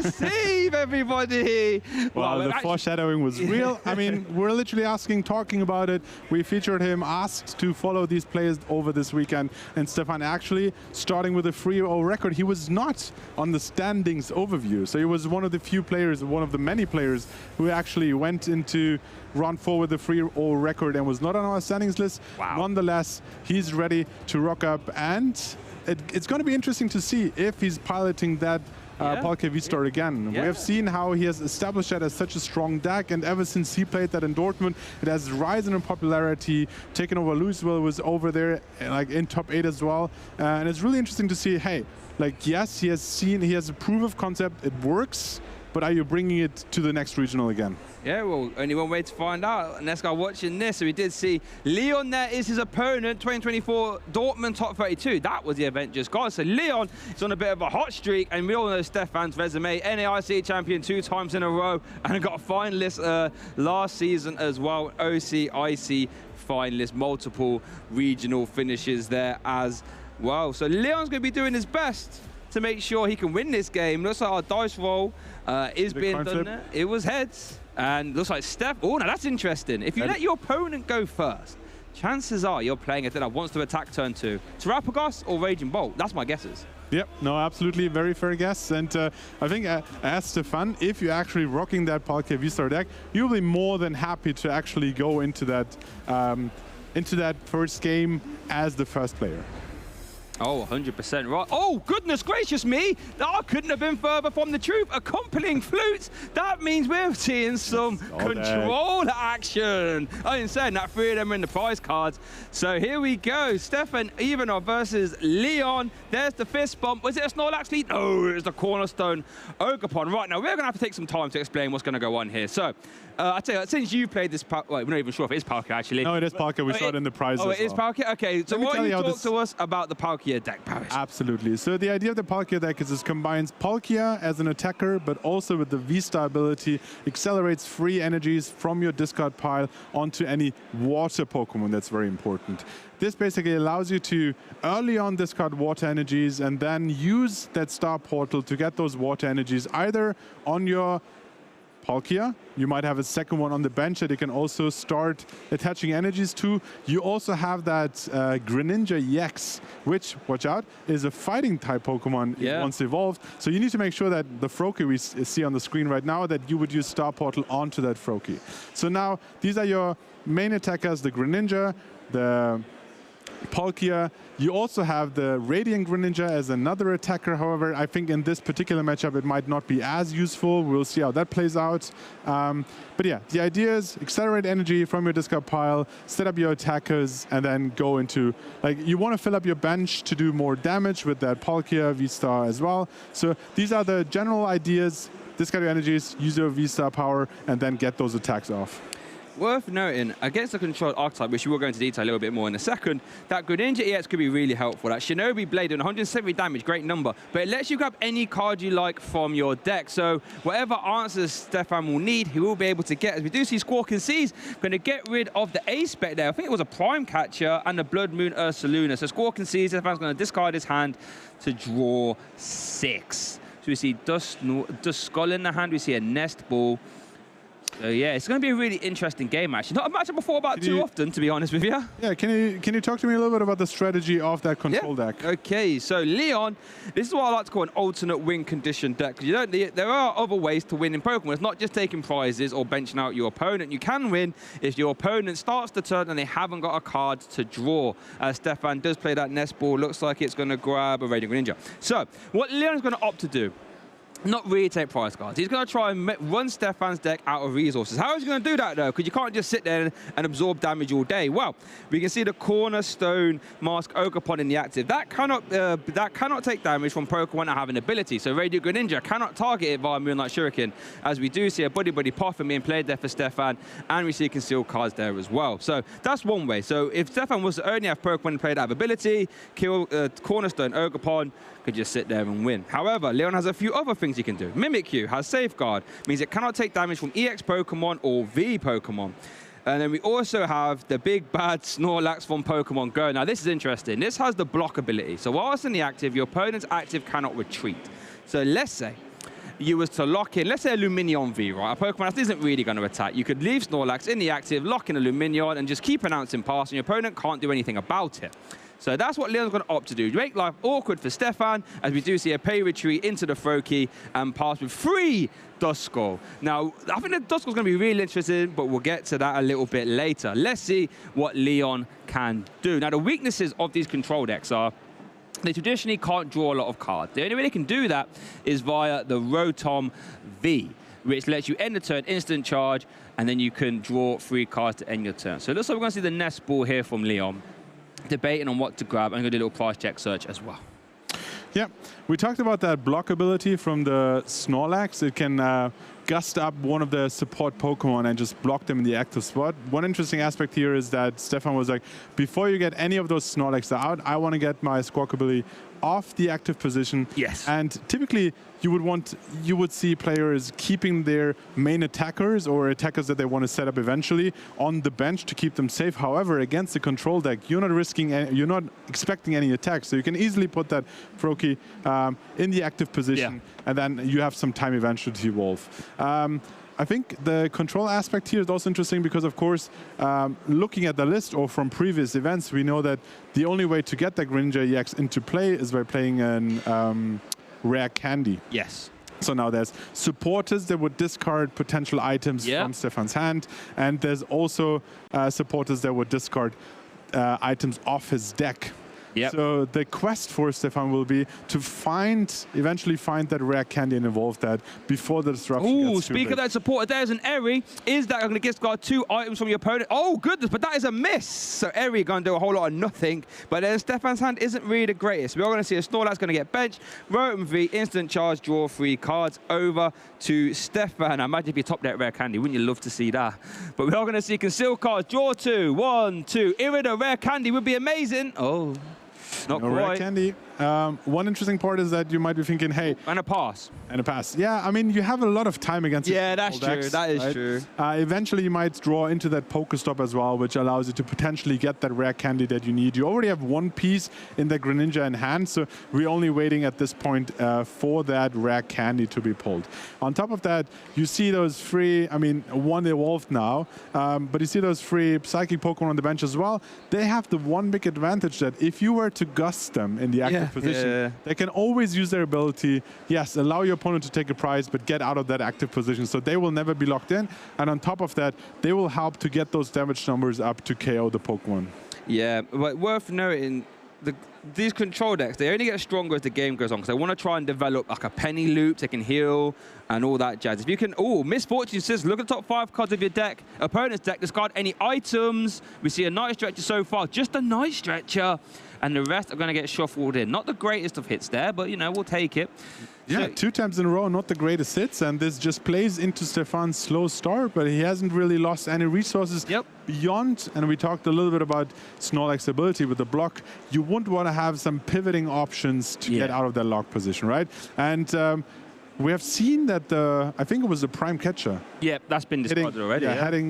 receive, everybody. Well, the foreshadowing was real. I mean, we're literally talking about it. We featured him, asked to follow these players over this weekend, and Stépane actually starting with a 3-0 record. He was not on the standings overview, so he was one of the few players, one of the many players who actually went into round 4 with a 3-0 record and was not on our standings list. Wow. Nonetheless, he's ready to rock up, and it's going to be interesting to see if he's piloting that Palkia V-Star again. We have seen how he has established that as such a strong deck, and ever since he played that in Dortmund, it has risen in popularity. Taken over Louisville, was over there like in top 8 as well. And it's really interesting to see, hey, like, yes, he has a proof of concept, it works, but are you bringing it to the next regional again? Yeah, well, only one way to find out. And let's go watching this. So we did see Leon there is his opponent, 2024 Dortmund Top 32. That was the event just gone. So Leon is on a bit of a hot streak, and we all know Stépane's resume. NAIC champion 2 times in a row, and got a finalist last season as well. OCIC finalist, multiple regional finishes there as well. So Leon's going to be doing his best to make sure he can win this game. Looks like our dice roll is being done there. It was heads. And looks like Steph. Oh, now that's interesting. If you let your opponent go first, chances are you're playing a thing that wants to attack turn 2. Terapagos or Raging Bolt? That's my guesses. Yep, no, absolutely, very fair guess. And I think as Stépane, if you're actually rocking that Palkia V-Star deck, you'll be more than happy to actually go into that first game as the first player. Oh, 100% right. Oh, goodness gracious me. That couldn't have been further from the truth. Accompanying flutes. That means we're seeing some control action. I didn't say that 3 of them are in the prize cards. So here we go. Stépane Ivanoff versus Leon. There's the fist bump. Was it a Snorlax lead? No, it was the Cornerstone Ogerpon. Right, now we're going to have to take some time to explain what's going to go on here. So, I tell you, since you played this, well, we're not even sure if it is Palkia actually. No, it is Palkia. We saw it in the prizes. Oh, it is Palkia? Okay, so why don't you talk to us about the Palkia deck, Paris? Absolutely. So the idea of the Palkia deck is it combines Palkia as an attacker, but also with the V-Star ability, accelerates free energies from your discard pile onto any water Pokemon. That's very important. This basically allows you to early on discard water energies and then use that star portal to get those water energies either on your Palkia. You might have a second one on the bench that you can also start attaching energies to. You also have that Greninja EX, which, watch out, is a fighting type Pokemon once evolved. So you need to make sure that the Froakie we see on the screen right now, that you would use Star Portal onto that Froakie. So now these are your main attackers, the Greninja, the Palkia. You also have the Radiant Greninja as another attacker. However, I think in this particular matchup, it might not be as useful. We'll see how that plays out. But yeah, the idea is accelerate energy from your discard pile, set up your attackers, and then go into, like, you want to fill up your bench to do more damage with that Palkia V-Star as well. So these are the general ideas. Discard your energies, use your V-Star power, and then get those attacks off. Worth noting, against the controlled archetype, which we will go into detail a little bit more in a second, that Greninja EX could be really helpful. That Shinobi Blade doing 170 damage, great number, but it lets you grab any card you like from your deck. So whatever answers Stépane will need, he will be able to get. As we do see Squawking Seas going to get rid of the A-Spec there. I think it was a Prime Catcher and the Blood Moon Ursaluna. So Squawking Seas, Stépane's going to discard his hand to draw 6. So we see Dust Skull in the hand, we see a Nest Ball. So yeah, it's going to be a really interesting game, actually. Not a matchup before about too often, to be honest with you. Yeah, can you talk to me a little bit about the strategy of that control deck? Okay, so Leon, this is what I like to call an alternate win condition deck. You don't, there are other ways to win in Pokemon. It's not just taking prizes or benching out your opponent. You can win if your opponent starts the turn and they haven't got a card to draw. Stépane does play that Nest Ball. Looks like it's going to grab a Radiant Greninja. So what Leon's going to opt to do, not really take prize cards. He's going to try and run Stépane's deck out of resources. How is he going to do that, though? Because you can't just sit there and absorb damage all day. Well, we can see the Cornerstone Mask Ogerpon in the active. That cannot take damage from Pokemon that have an ability. So Radiant Greninja cannot target it via Moonlight Shuriken, as we do see a Buddy Poffin being played there for Stépane, and we see concealed cards there as well. So that's one way. So if Stépane was to only have Pokemon played that have ability, kill Cornerstone Ogerpon, could just sit there and win. However, Leon has a few other things he can do. Mimikyu has Safeguard, means it cannot take damage from EX Pokemon or V Pokemon. And then we also have the big bad Snorlax from Pokemon Go. Now this is interesting. This has the block ability. So whilst in the active, your opponent's active cannot retreat. So let's say you was to lock in, let's say a Lumineon V, right? A Pokemon that isn't really going to attack. You could leave Snorlax in the active, lock in a Lumineon, and just keep announcing pass, and your opponent can't do anything about it. So that's what Leon's going to opt to do. Make life awkward for Stépane, as we do see a pay retreat into the Froakie and pass with 3 Duskull. Now, I think the Duskull's going to be really interesting, but we'll get to that a little bit later. Let's see what Leon can do. Now, the weaknesses of these control decks are they traditionally can't draw a lot of cards. The only way they can do that is via the Rotom V, which lets you end the turn, instant charge, and then you can draw 3 cards to end your turn. So it looks like we're going to see the nest ball here from Leon, debating on what to grab. I'm going to do a little price check search as well. Yeah, we talked about that block ability from the Snorlax. It can gust up one of the support Pokemon and just block them in the active spot. One interesting aspect here is that Stépane was like, before you get any of those Snorlax out, I want to get my Squawk ability off the active position. Yes. And typically you would see players keeping their main attackers or attackers that they want to set up eventually on the bench to keep them safe. However, against the control deck, you're not expecting any attacks, so you can easily put that Froakie in the active position, and then you have some time eventually to evolve. I think the control aspect here is also interesting because, of course, looking at the list or from previous events, we know that the only way to get that Greninja EX into play is by playing an rare candy. Yes. So now there's supporters that would discard potential items from Stépane's hand, and there's also supporters that would discard items off his deck. Yep. So the quest for Stépane will be to eventually find that rare candy and evolve that before the disruption gets too speak big. of that support, there's an Eri. Is that going to discard 2 items from your opponent? Oh, goodness, but that is a miss. So Eri going to do a whole lot of nothing. But then Stépane's hand isn't really the greatest. We're going to see a Snorlax going to get benched. Rotom V, instant charge, draw 3 cards over to Stépane. Now, imagine if you top that rare candy. Wouldn't you love to see that? But we are going to see concealed cards, draw 2, 1, 2. Irida, rare candy would be amazing. Oh. Not no quite. rare candy. One interesting part is that you might be thinking, hey... And a pass. And a pass. Yeah, I mean, you have a lot of time against that's true. decks, That is right? true. Eventually, you might draw into that Pokestop as well, which allows you to potentially get that rare candy that you need. You already have 1 piece in the Greninja in hand, so we're only waiting at this point for that rare candy to be pulled. On top of that, you see those 3, I mean, 1 evolved now, but you see those 3 Psychic Pokemon on the bench as well. They have the one big advantage that if you were to gust them in the active position, they can always use their ability, yes, allow your opponent to take a prize, but get out of that active position. So they will never be locked in. And on top of that, they will help to get those damage numbers up to KO the Pokemon. Yeah, but worth noting, these control decks, they only get stronger as the game goes on, because they want to try and develop like a penny loop, they can heal and all that jazz. If you can, Misfortune says, look at the top 5 cards of your deck, opponent's deck, discard any items. We see a Night Stretcher so far, just a Night Stretcher, and the rest are going to get shuffled in. Not the greatest of hits there, but, you know, we'll take it. Yeah, 2 times in a row, not the greatest hits, and this just plays into Stépane's slow start, but he hasn't really lost any resources beyond, and we talked a little bit about Snorlax's ability with the block. You would want to have some pivoting options to get out of that lock position, right? And we have seen that I think it was the Prime Catcher. Yeah, that's been discarded already.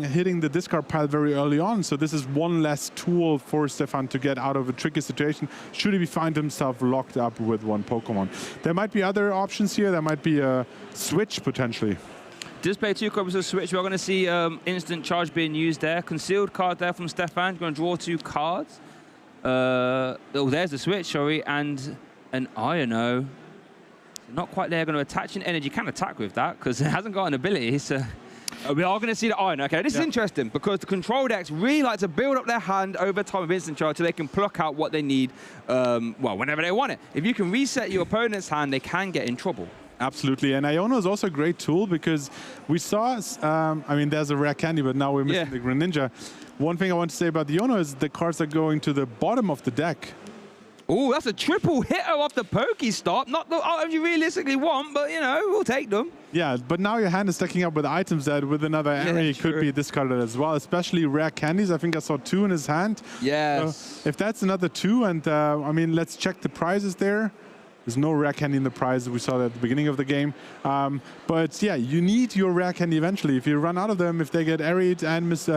Hitting the discard pile very early on. So this is one less tool for Stépane to get out of a tricky situation should he find himself locked up with 1 Pokemon. There might be other options here. There might be a switch potentially. Display 2 copies of Switch. We're going to see instant charge being used there. Concealed card there from Stépane. Going to draw 2 cards. There's the Switch, sorry, and an Ivanoff. Not quite there, going to attach an energy. Can attack with that because it hasn't got an ability. So we are going to see the iron. Okay, this is interesting because the control decks really like to build up their hand over time with instant charge so they can pluck out what they need, whenever they want it. If you can reset your opponent's hand, they can get in trouble. Absolutely, and Iono is also a great tool because we saw, I mean, there's a rare candy, but now we're missing the Greninja. One thing I want to say about the Iono is the cards are going to the bottom of the deck. Oh, that's a triple hitter off the Pokestop. Not the items you realistically want, but, you know, we'll take them. Yeah, but now your hand is stacking up with items that with another area could be discarded as well, especially rare candies. I think I saw 2 in his hand. Yes. So if that's another 2, and I mean, let's check the prizes there. There's no rare candy in the prize. We saw that at the beginning of the game. But yeah, you need your rare candy eventually. If you run out of them, if they get Arid and Miss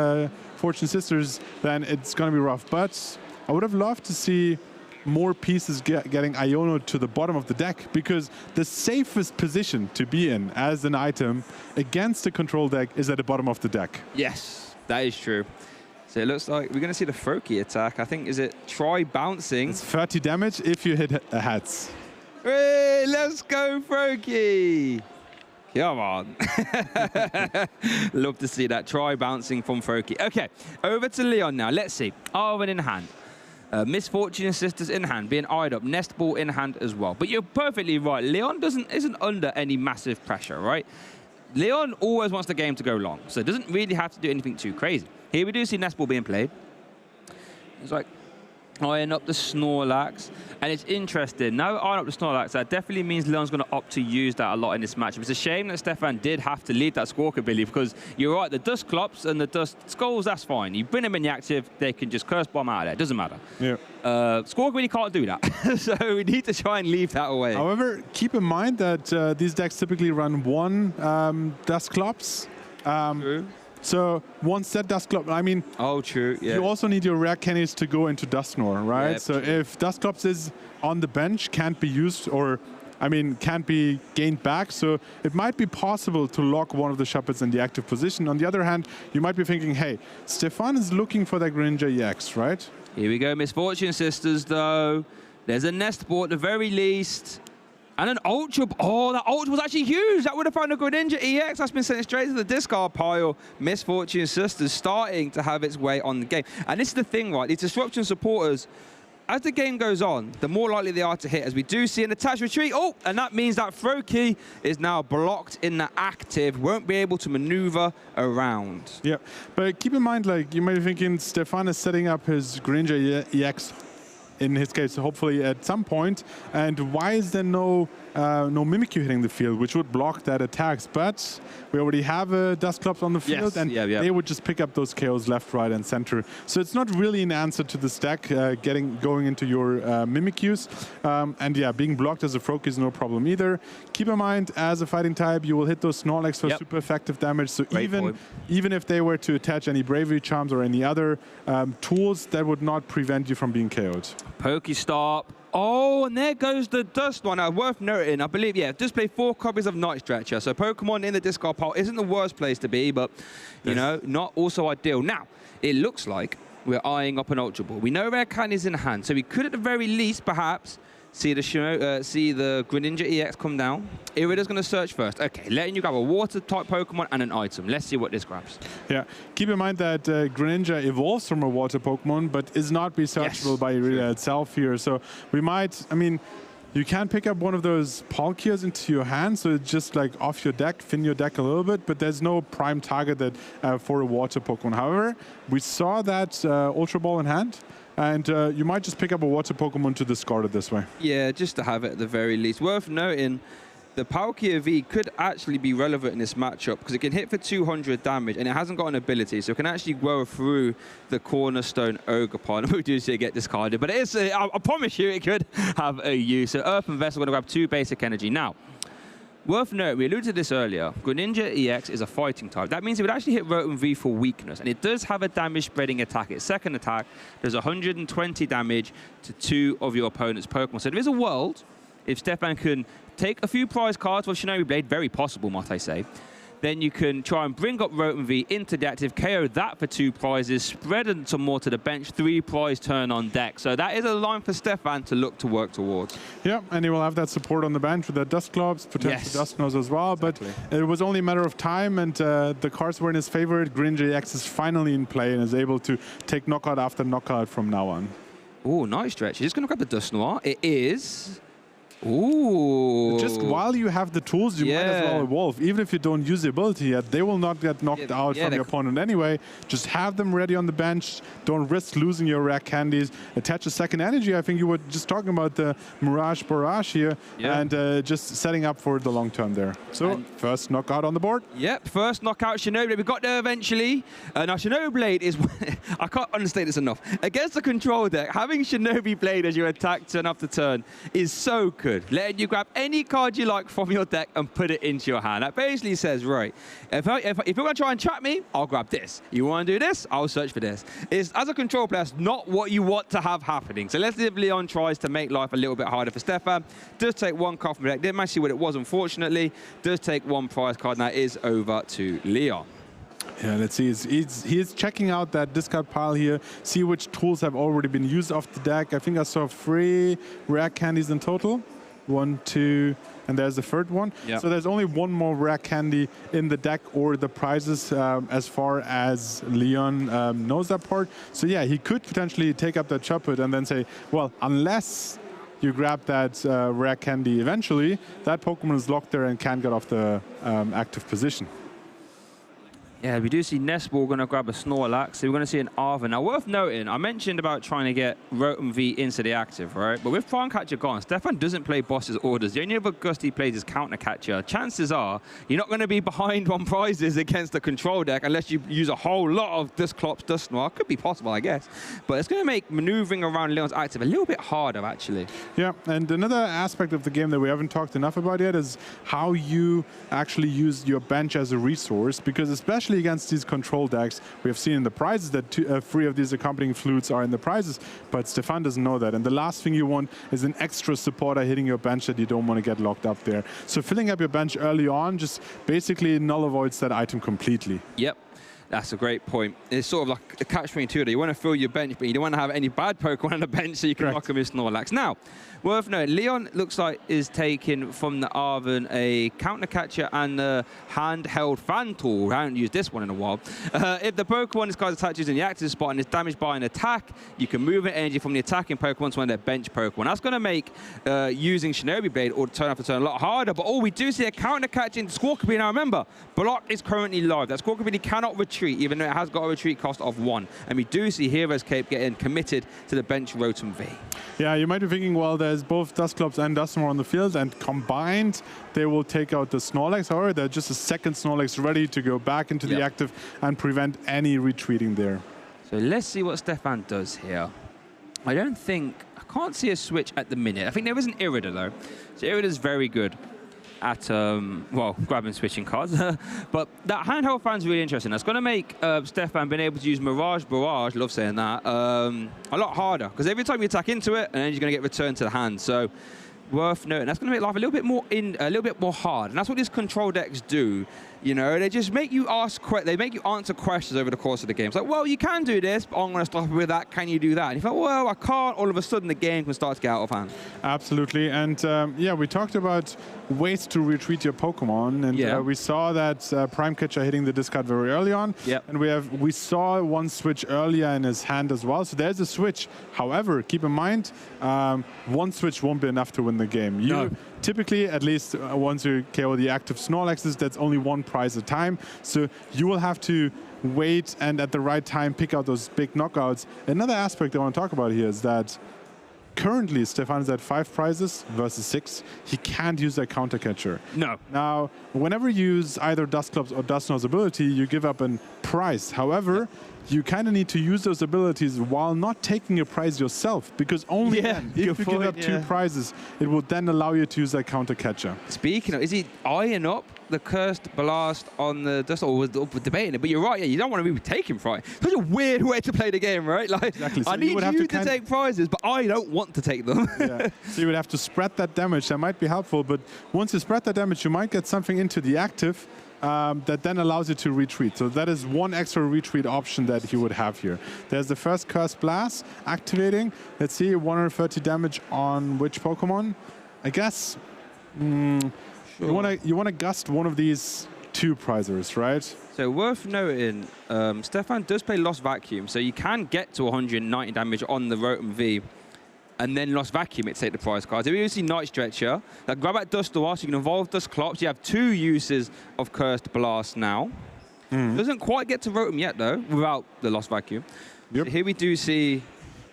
Fortune Sisters, then it's going to be rough. But I would have loved to see more pieces getting Iono to the bottom of the deck, because the safest position to be in as an item against the control deck is at the bottom of the deck. Yes, that is true. So it looks like we're going to see the Froakie attack. I think, is it try bouncing? It's 30 damage if you hit a hats. Hey, let's go, Froakie! Come on. Love to see that. Try bouncing from Froakie. Okay, over to Leon now. Let's see. Arwen in hand. Misfortune Sisters in hand, being eyed up. Nest Ball in hand as well. But you're perfectly right. Leon isn't under any massive pressure, right? Leon always wants the game to go long, so it doesn't really have to do anything too crazy. Here we do see Nest Ball being played. It's like eyeing up the Snorlax, and it's interesting. Now eyeing up the Snorlax, that definitely means Leon's going to opt to use that a lot in this matchup. It's a shame that Stépane did have to lead that Squawk ability, because you're right, the Dust Clops and the Dust Skulls, that's fine. You bring them in the active, they can just Curse Bomb out of there. It doesn't matter. Yeah. Squawk really can't do that, so we need to try and leave that away. However, keep in mind that these decks typically run one Dust Clops. True. So once that Dustclops, I mean, oh, true. Yeah. You also need your rare candies to go into Dusknoir, right? Yep, so true. if Dustclops is on the bench, can't be used, or I mean, can't be gained back. So it might be possible to lock one of the Shuppets in the active position. On the other hand, you might be thinking, hey, Stépane is looking for that Greninja EX, right? Here we go, Misfortune Sisters, though. There's a Nest Ball at the very least. And an Ultra. Oh, that Ultra was actually huge. That would have found a Greninja EX. That's been sent straight to the discard pile. Misfortune Sisters starting to have its way on the game. And this is the thing, right? These Disruption supporters, as the game goes on, the more likely they are to hit, as we do see an attached retreat. Oh, and that means that Froakie is now blocked in the active, won't be able to maneuver around. Yeah, but keep in mind, like, you might be thinking Stépane is setting up his Greninja EX, in his case, hopefully at some point. And why is there no Mimikyu hitting the field, which would block that attacks? But we already have a Dustclops on the field, yes, and they would just pick up those KOs left, right, and center. So it's not really an answer to this deck going into your Mimikyus. And yeah, being blocked as a Froakie is no problem either. Keep in mind, as a fighting type, you will hit those Snorlax for super effective damage. So even if they were to attach any Bravery Charms or any other tools, that would not prevent you from being KO'd. Pokestop. Oh, and there goes the Dust one. Now, worth noting, I believe, yeah, just play 4 copies of Night Stretcher. So Pokemon in the discard pile isn't the worst place to be, but, you know, not also ideal. Now, it looks like we're eyeing up an Ultra Ball. We know rare candies in hand, so we could at the very least, perhaps, see the Greninja EX come down. Irida's going to search first. Okay, letting you grab a Water-type Pokemon and an item. Let's see what this grabs. Yeah, keep in mind that Greninja evolves from a Water Pokemon, but is not be searchable by Irida itself here. So we might, I mean, you can pick up one of those Palkias into your hand, so it's just like off your deck, thin your deck a little bit, but there's no prime target that for a Water Pokemon. However, we saw that Ultra Ball in hand. And you might just pick up a Water Pokemon to discard it this way. Yeah, just to have it at the very least. Worth noting, the Palkia V could actually be relevant in this matchup because it can hit for 200 damage and it hasn't got an ability, so it can actually grow through the Cornerstone Ogerpon. We do see it get discarded, but it is, I promise you it could have a use. So Earth and Vessel are going to grab 2 basic energy. Now, worth noting, we alluded to this earlier, Greninja EX is a fighting type. That means it would actually hit Rotom V for weakness, and it does have a damage spreading attack. Its second attack does 120 damage to 2 of your opponent's Pokemon. So there is a world, if Stépane can take a few prize cards with Shinobi Blade, very possible, might I say, then you can try and bring up Rotom V into the active, KO that for 2 prizes, spread some more to the bench, 3 prize turn on deck. So that is a line for Stépane to look to work towards. Yeah, and he will have that support on the bench with the Dustclops, potentially Dusknoir as well. Exactly. But it was only a matter of time, and the cards were in his favor. Greninja EX is finally in play and is able to take knockout after knockout from now on. Oh, nice stretch. He's just going to grab the Dusknoir. It is... Ooh. Just while you have the tools, you might as well evolve. Even if you don't use the ability yet, they will not get knocked out from your opponent anyway. Just have them ready on the bench. Don't risk losing your rare candies. Attach a second energy. I think you were just talking about the Mirage Barrage here and just setting up for the long term there. So first knockout on the board. Yep, first knockout Shinobi Blade. We got there eventually. Now Shinobi Blade is, I can't understate this enough. Against the control deck, having Shinobi Blade as your attack turn after turn is so good. could, letting you grab any card you like from your deck and put it into your hand. That basically says, right, if you're going to try and trap me, I'll grab this. You want to do this? I'll search for this. It's, as a control player, it's not what you want to have happening. So let's see if Leon tries to make life a little bit harder for Stépane. Does take one card from the deck. Didn't manage to see what it was, unfortunately. Does take one prize card. Now is over to Leon. Yeah, let's see. He's checking out that discard pile here, see which tools have already been used off the deck. I think I saw 3 rare candies in total. 1, 2, and there's the third one. Yep. So there's only one more rare candy in the deck or the prizes as far as Leon knows that part. So yeah, he could potentially take up that Chopper and then say, well, unless you grab that rare candy eventually, that Pokemon is locked there and can't get off the active position. Yeah, we do see Nestball going to grab a Snorlax, so we're going to see an Arven. Now, worth noting, I mentioned about trying to get Rotom V into the active, right? But with Prime Catcher gone, Stépane doesn't play boss's orders. The only other Gust he plays is Counter Catcher. Chances are you're not going to be behind on prizes against the control deck unless you use a whole lot of Dusclops, Dusknoir. Could be possible, I guess. But it's going to make maneuvering around Leon's active a little bit harder, actually. Yeah, and another aspect of the game that we haven't talked enough about yet is how you actually use your bench as a resource, because especially against these control decks, we have seen in the prizes that 3 of these accompanying flutes are in the prizes, but Stépane doesn't know that. And the last thing you want is an extra supporter hitting your bench that you don't want to get locked up there. So filling up your bench early on just basically null avoids that item completely. Yep. That's a great point. It's sort of like a catch-22 there. You want to fill your bench, but you don't want to have any bad Pokemon on the bench so you can lock them with Snorlax. Now, worth noting, Leon looks like is taking from the Arven a Counter Catcher and the handheld fan tool. I haven't used this one in a while. If the Pokemon this card attaches in the active spot and is damaged by an attack, you can move an energy from the attacking Pokemon to one of their bench Pokemon. That's going to make using Shinobi Blade or turn after turn a lot harder. But we do see a Counter Catcher in Squawkaby. Now remember, Block is currently live. That Squawkaby cannot retreat, even though it has got a retreat cost of 1. And we do see Hero's Cape getting committed to the bench Rotom V. Yeah, you might be thinking, well, there's both Dusclops and Dusknoir on the field, and combined, they will take out the Snorlax. However, they're just a second Snorlax ready to go back into the active and prevent any retreating there. So let's see what Stépane does here. I can't see a switch at the minute. I think there is an Irida, though. So Irida's very good at, well, grabbing switching cards. But that handheld fan's really interesting. That's going to make Stépane being able to use Mirage Barrage, love saying that, a lot harder. Because every time you attack into it, and then you're going to get returned to the hand. So worth noting. That's going to make life a little bit more hard. And that's what these control decks do. You know, they just make you answer questions over the course of the game. It's like, well, you can do this, but I'm going to stop with that. Can you do that? And you thought, well, I can't. All of a sudden, the game can start to get out of hand. Absolutely. And yeah, we talked about ways to retreat your Pokemon, and we saw that Prime Catcher hitting the discard very early on. And we saw one switch earlier in his hand as well. So there's a switch. However, keep in mind, one switch won't be enough to win the game. Typically, at least once you KO the active Snorlaxes, that's only one prize at a time. So you will have to wait and at the right time pick out those big knockouts. Another aspect I want to talk about here is that currently Stépane is at 5 prizes versus 6. He can't use that Counter Catcher. No. Now, whenever you use either Dusclops or Dusknoir's ability, you give up a prize. However, you kind of need to use those abilities while not taking a prize yourself, because only then, if you give up 2 prizes, it will then allow you to use that Counter Catcher. Speaking of, is he eyeing up the Cursed Blast on the Dust, or was debating it? But you're right, you don't want to be taking prize. Such a weird way to play the game, right? Like, exactly. So I need you to take prizes, but I don't want to take them. So you would have to spread that damage. That might be helpful, but once you spread that damage, you might get something into the active that then allows you to retreat. So that is one extra retreat option that he would have here. There's the first Cursed Blast activating. Let's see, 130 damage on which Pokemon? I guess you want to gust one of these 2 prizers, right? So worth noting, Stépane does play Lost Vacuum, so you can get to 190 damage on the Rotom V. And then Lost Vacuum it to take the prize cards. If you see Night Stretcher, that grab at Dusknoir, so you can evolve Dusclops. You have 2 uses of Cursed Blast now. Doesn't quite get to Rotom yet, though, without the Lost Vacuum. So here we do see...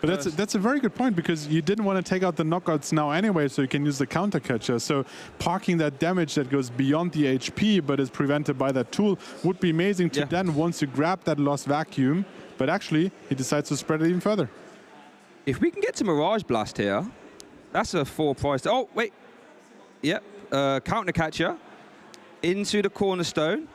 But that's a very good point, because you didn't want to take out the knockouts now anyway, so you can use the Counter Catcher. So parking that damage that goes beyond the HP but is prevented by that tool would be amazing to then, once you grab that Lost Vacuum, but actually he decides to spread it even further. If we can get to Mirage Blast here, that's a 4 prize. Oh, wait. Yep. Counter catcher into the cornerstone.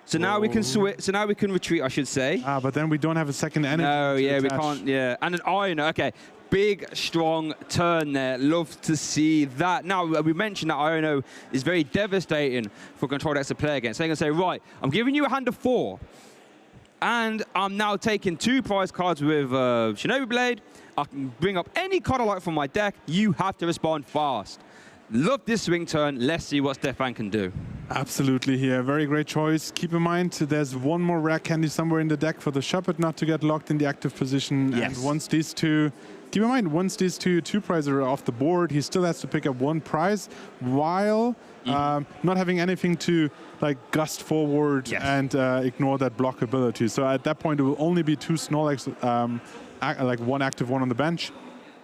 So now we can switch. So now we can retreat, I should say. But then we don't have a second energy. No, yeah, we attach. can't. Yeah, and an Iono. Okay, big, strong turn there. Love to see that. Now we mentioned that Iono is very devastating for control decks to play against. So they're gonna say, right, I'm giving you a hand of 4, and I'm now taking 2 prize cards with Shinobi Blade. I can bring up any card I like from my deck. You have to respond fast. Love this swing turn. Let's see what Stépane can do. Absolutely here. Very great choice. Keep in mind, there's one more rare candy somewhere in the deck for the Shepherd not to get locked in the active position. Yes. And once these two, keep in mind, once these two prizes are off the board, he still has to pick up 1 prize while not having anything to like gust forward and ignore that block ability. So at that point, it will only be 2 Snorlax, like 1 active, 1 on the bench.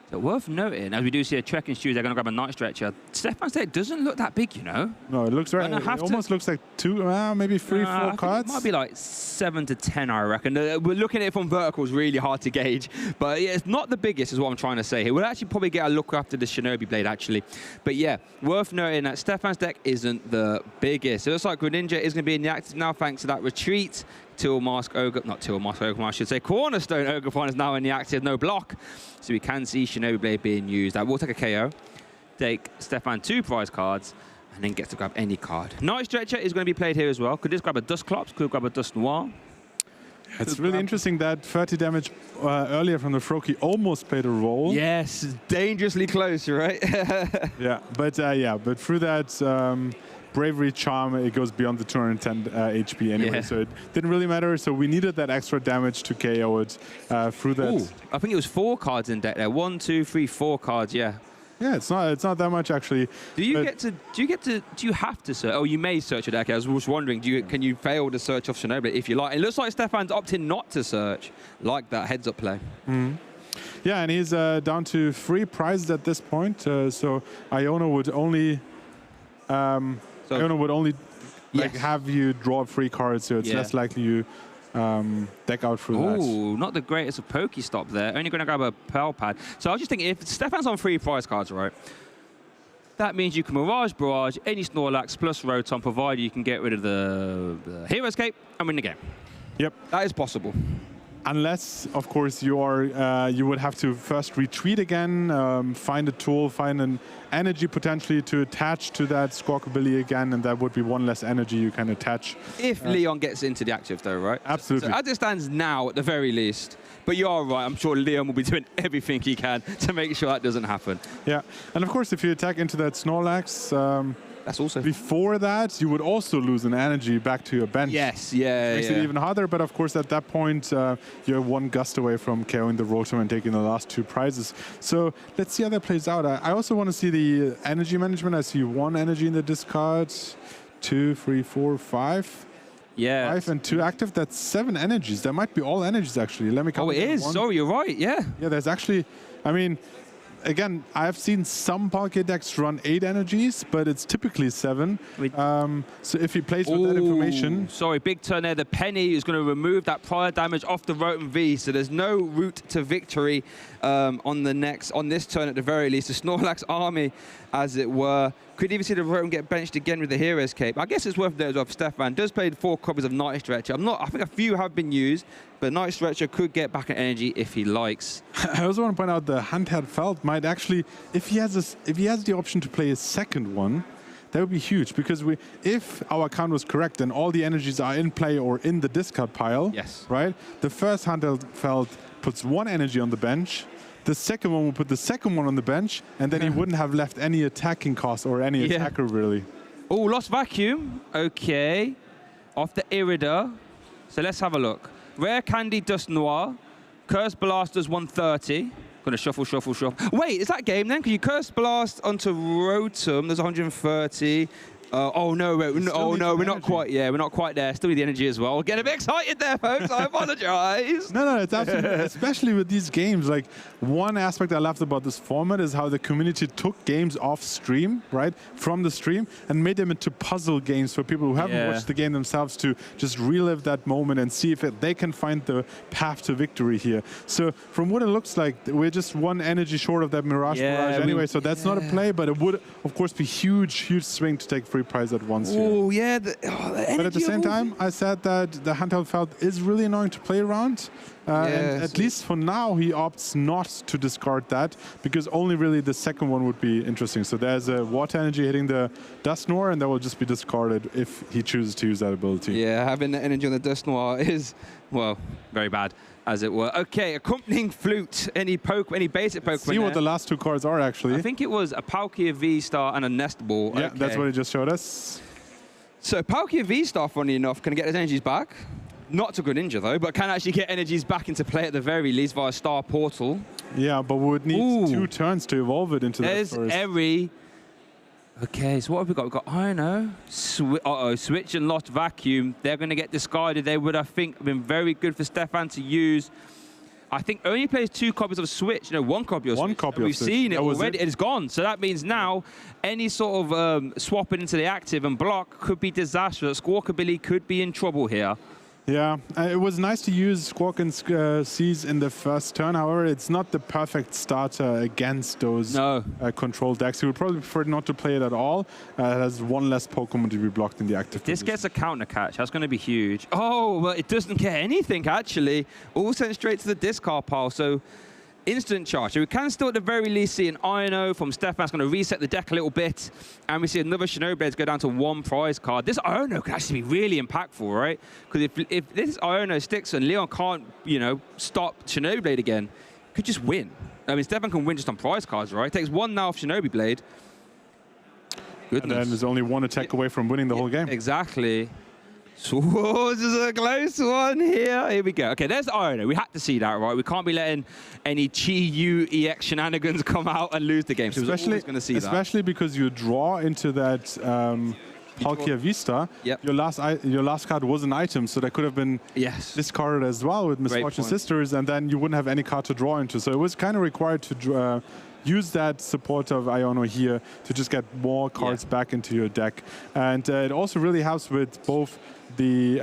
But worth noting, as we do see a Trek and Shoes, they're going to grab a Night Stretcher. Stépane's deck doesn't look that big, you know? No, it looks right. It almost looks like 2, maybe 3, 4 cards. It might be like 7 to 10, I reckon. We're looking at it from vertical, it's really hard to gauge. But yeah, it's not the biggest, is what I'm trying to say here. We'll actually probably get a look after the Shinobi Blade, actually. But yeah, worth noting that Stépane's deck isn't the biggest. It looks like Greninja is going to be in the active now, thanks to that retreat. I should say. Cornerstone Ogerpon is now in the active, no block. So we can see Shinobi Blade being used. We'll take a KO, take Stépane 2 prize cards, and then get to grab any card. Night Stretcher is going to be played here as well. Could this grab a Dusclops? Could grab a Dust Noir? It's really interesting that 30 damage earlier from the Froakie almost played a role. Yes, dangerously close, right? but through that Bravery Charm, it goes beyond the 210 HP anyway, so it didn't really matter. So we needed that extra damage to KO it through that. Ooh, I think it was 4 cards in deck there. 1, 2, 3, 4 cards. Yeah. Yeah, it's not that much actually. Do you have to search? Oh, you may search your deck. I was just wondering, can you fail to search off Shinobi if you like? It looks like Stépane's opting not to search, like that heads up play. Mm-hmm. Yeah, and he's down to 3 prizes at this point. So Iono would only. Iono would only have you draw 3 cards, so it's less likely you deck out through that. Ooh, not the greatest of Pokestop there. Only going to grab a Pearl Pad. So I was just thinking, if Stépane's on 3 prize cards, right, that means you can Mirage Barrage any Snorlax plus Rotom, provided you can get rid of the Hero Escape and win the game. Yep. That is possible. Unless, of course, you would have to first retreat again, find a tool, find an energy potentially to attach to that Squawkabilly again, and that would be 1 less energy you can attach. If Leon gets into the active, though, right? Absolutely. So as it stands now, at the very least. But you are right. I'm sure Leon will be doing everything he can to make sure that doesn't happen. Yeah, and of course, if you attack into that Snorlax. That's also before that, you would also lose an energy back to your bench. Yes, yeah, Makes it even harder, but of course at that point you're 1 gust away from KOing the Rotom and taking the last 2 prizes. So let's see how that plays out. I also want to see the energy management. I see 1 energy in the discard, 2, 3, 4, 5. Yeah. 5 and 2 active. That's 7 energies. That might be all energies actually. Let me count. Oh, it is. Sorry, you're right. Yeah. Yeah, there's actually. I mean. Again, I've seen some Palkia decks run 8 energies, but it's typically 7. So if he plays with that information... Sorry, big turn there. The Penny is going to remove that prior damage off the Rotom V, so there's no route to victory on this turn at the very least. The Snorlax army, as it were. Could even see the Rotom get benched again with the Hero Escape. I guess it's worth noting as well. Stépane does play 4 copies of Night Stretcher. I think a few have been used, but Night Stretcher could get back an energy if he likes. I also want to point out the handheld Felt might actually, if he has the option to play a second one, that would be huge, because if our count was correct, then all the energies are in play or in the discard pile. Yes. Right? The first handheld Felt puts 1 energy on the bench. The second one will put the second one on the bench, and then he wouldn't have left any attacking cost or any attacker, really. Oh, Lost Vacuum. Okay. Off the Irida. So let's have a look. Rare Candy Dust Noir. Curse Blasters 130. Gonna shuffle. Wait, is that game then? Can you Curse Blast onto Rotom? There's 130. Oh no, we're not energy. quite. Yeah, we're not quite there. Still need the energy as well. Getting a bit excited there, folks. I apologize. No, it's absolutely, especially with these games. Like, one aspect I loved about this format is how the community took games off stream, right, from the stream, and made them into puzzle games for people who haven't watched the game themselves to just relive that moment and see if they can find the path to victory here. So from what it looks like, we're just one energy short of that Mirage anyway, so that's not a play, but it would, of course, be huge swing to take free prize at once here. Oh, yeah. But at the same time, I said that the handheld felt is really annoying to play around. And at least for now, he opts not to discard that, because only really the second one would be interesting. So there's a water energy hitting the Dust Noir, and that will just be discarded if he chooses to use that ability. Yeah, having the energy on the Dust Noir is, well, very bad, as it were. Okay, accompanying flute. Any basic Pokemon? See what the last two cards are, actually. I think it was a Palkia V-Star and a Nest Ball. Yeah, that's what he just showed us. So Palkia V-Star, funny enough, can get his energies back. Not to good ninja though, but can actually get energies back into play at the very least via Star Portal. Yeah, but we would need 2 turns to evolve it into that first. There's Eri. Okay, so what have we got? We've got Ino, Switch and Lost Vacuum. They're going to get discarded. They would, I think, been very good for Stépane to use. I think only plays 2 copies of Switch. No, 1 copy of Switch. 1 copy We've seen it already. It's gone. So that means now any sort of swapping into the active and block could be disastrous. Squawkabilly could be in trouble here. Yeah, it was nice to use Squawk and Seize in the first turn. However, it's not the perfect starter against those control decks. He would probably prefer not to play it at all. It has 1 less Pokemon to be blocked in the active This position. gets a counter catch. That's going to be huge. Oh, well, it doesn't get anything, actually. All sent straight to the discard pile. So instant charge. So we can still at the very least see an Ino from Stépane. That's going to reset the deck a little bit. And we see another Xenoblade go down to 1 prize card. This Ino could actually be really impactful, right? Because if this Ino sticks and Leon can't, you know, stop Xenoblade again, could just win. I mean, Stépane can win just on prize cards, right? Takes 1 now off Shinobi Blade. Goodness. And then there's only 1 attack away from winning the whole game. Exactly. So this is a close one here. Here we go. Okay, there's Ino. We had to see that, right? We can't be letting any Chi-Yu EX shenanigans come out and lose the game. So especially, going to see especially because you draw into that Palkia V-Star. Yep. Your last card was an item, so that could have been discarded as well with Misfortune Sisters, and then you wouldn't have any card to draw into. So it was kind of required to use that support of Iono here to just get more cards back into your deck. And it also really helps with both the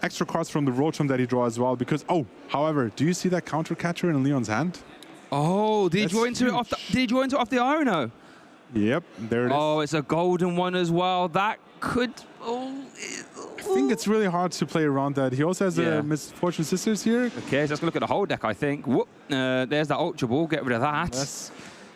extra cards from the Rotom that he draws as well, because, however, do you see that counter catcher in Leon's hand? Oh, did he draw into it off the Iono? Yep, there it is. Oh, it's a golden one as well. That could... I think it's really hard to play around that. He also has a Misfortune Sisters here. Okay, so let's look at the whole deck, I think. Whoop. There's that Ultra Ball. Get rid of that. Yes.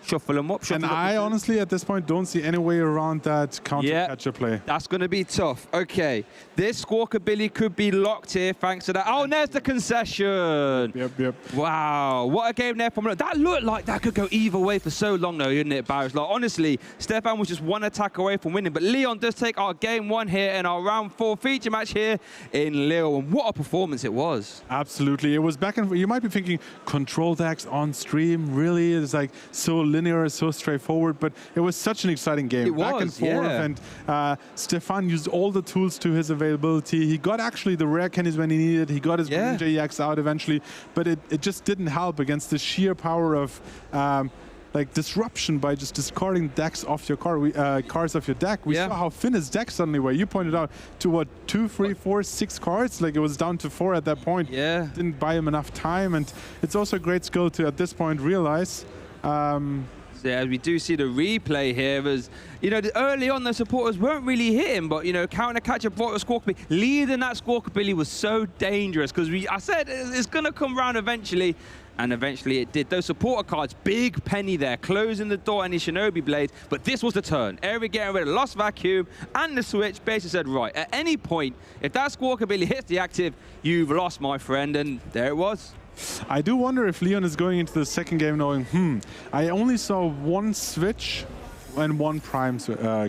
Shuffle them up. And I honestly, at this point, don't see any way around that counter-catcher play. That's going to be tough. Okay, this Squawkabilly could be locked here thanks to that. Oh, and there's the concession. Yep. Wow, what a game there from that. Looked like that could go either way for so long, though, didn't it, Barris? Like, honestly, Stépane was just 1 attack away from winning, but Leon does take our game 1 here in our round 4 feature match here in Lille. And what a performance it was. Absolutely, it was back and forth. You might be thinking, control decks on stream, really? It's like so linear, so straightforward, but it was such an exciting game. It back was, and forth, and Stépane used all the tools to his availability. He got actually the rare candies when he needed. He got his Greninja EX out eventually, but it just didn't help against the sheer power of like disruption by just discarding decks off your cards off your deck. We saw how thin his deck suddenly were. You pointed out to what, 2, 3, 4, 6 cards? Like it was down to 4 at that point. Yeah. Didn't buy him enough time, and it's also a great skill to at this point realize. Yeah, we do see the replay here as, you know, early on the supporters weren't really hitting, but, you know, counter catcher brought a Squawkabilly. Leading that Squawkabilly was so dangerous because I said it's going to come round eventually, and eventually it did. Those supporter cards, big penny there, closing the door on his Shinobi Blade, but this was the turn. Eri getting rid of Lost Vacuum and the Switch basically said, right, at any point, if that Squawkabilly hits the active, you've lost, my friend, and there it was. I do wonder if Leon is going into the second game knowing, I only saw 1 switch and 1 prime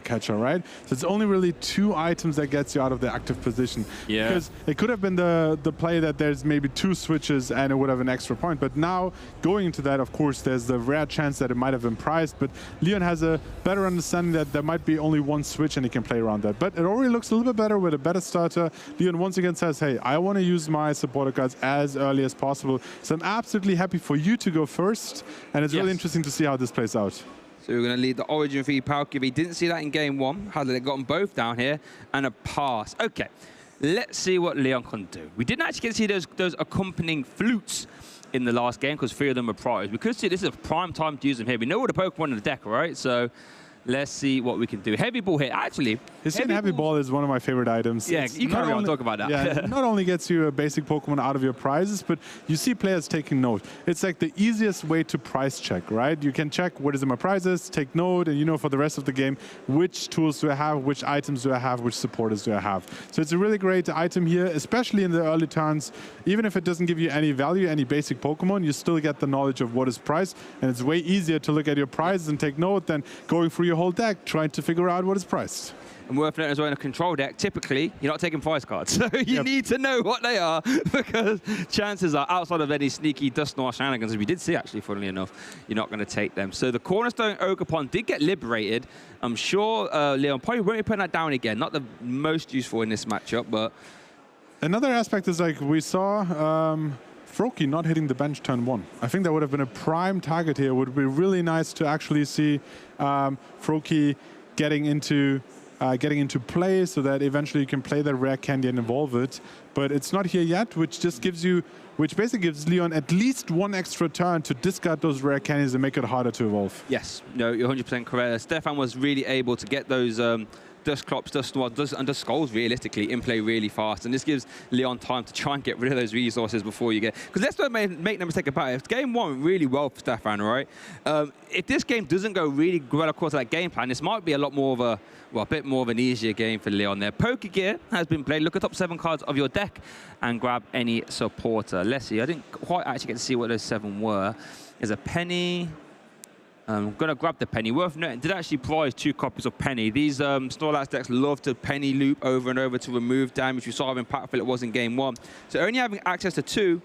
catcher, right? So it's only really 2 items that gets you out of the active position. Yeah. Because it could have been the play that there's maybe 2 switches and it would have an extra point. But now, going into that, of course, there's the rare chance that it might have been priced. But Leon has a better understanding that there might be only 1 switch and he can play around that. But it already looks a little bit better with a better starter. Leon once again says, hey, I want to use my supporter cards as early as possible. So I'm absolutely happy for you to go first. And it's really interesting to see how this plays out. So we're going to lead the Origin 3 Palkia. Didn't see that in game 1. How did it got them both down here? And a pass. Okay, let's see what Leon can do. We didn't actually get to see those accompanying flutes in the last game because 3 of them were prized. We could see this is a prime time to use them here. We know all the Pokemon in the deck, right? So let's see what we can do. Heavy Ball here. Actually, Heavy Ball is one of my favorite items. Yeah, you carry on, talk about that. Yeah, not only gets you a basic Pokemon out of your prizes, but you see players taking note. It's like the easiest way to price check, right? You can check what is in my prizes, take note, and you know for the rest of the game, which tools do I have, which items do I have, which supporters do I have. So it's a really great item here, especially in the early turns. Even if it doesn't give you any value, any basic Pokemon, you still get the knowledge of what is priced, and it's way easier to look at your prizes and take note than going through your whole deck trying to figure out what is priced. And worth noting as well, in a control deck, typically, you're not taking prize cards. So you need to know what they are because chances are, outside of any sneaky Dusknoir shenanigans, as we did see actually, funnily enough, you're not going to take them. So the Cornerstone Ogerpon did get liberated. I'm sure Leon probably won't be putting that down again. Not the most useful in this matchup, but... Another aspect is like we saw Froakie not hitting the bench turn 1. I think that would have been a prime target here. It would be really nice to actually see Froakie getting into play so that eventually you can play that rare candy and evolve it. But it's not here yet, which basically gives Leon at least 1 extra turn to discard those rare candies and make it harder to evolve. Yes, no, you're 100% correct. Stépane was really able to get those Dusclops, Dusknoirs, and Duskulls realistically in play really fast, and this gives Leon time to try and get rid of those resources before you get. Because let's not make no mistake about it. If game 1 went really well for Stépane, right? If this game doesn't go really well according to that game plan, this might be a lot more of a bit more of an easier game for Leon there. Pokegear has been played. Look at top 7 cards of your deck and grab any supporter. Let's see. I didn't quite actually get to see what those 7 were. There's a Penny. I'm going to grab the Penny. Worth noting, did actually prize 2 copies of Penny. These Snorlax decks love to Penny loop over and over to remove damage. We saw how impactful it was in game 1. So only having access to 2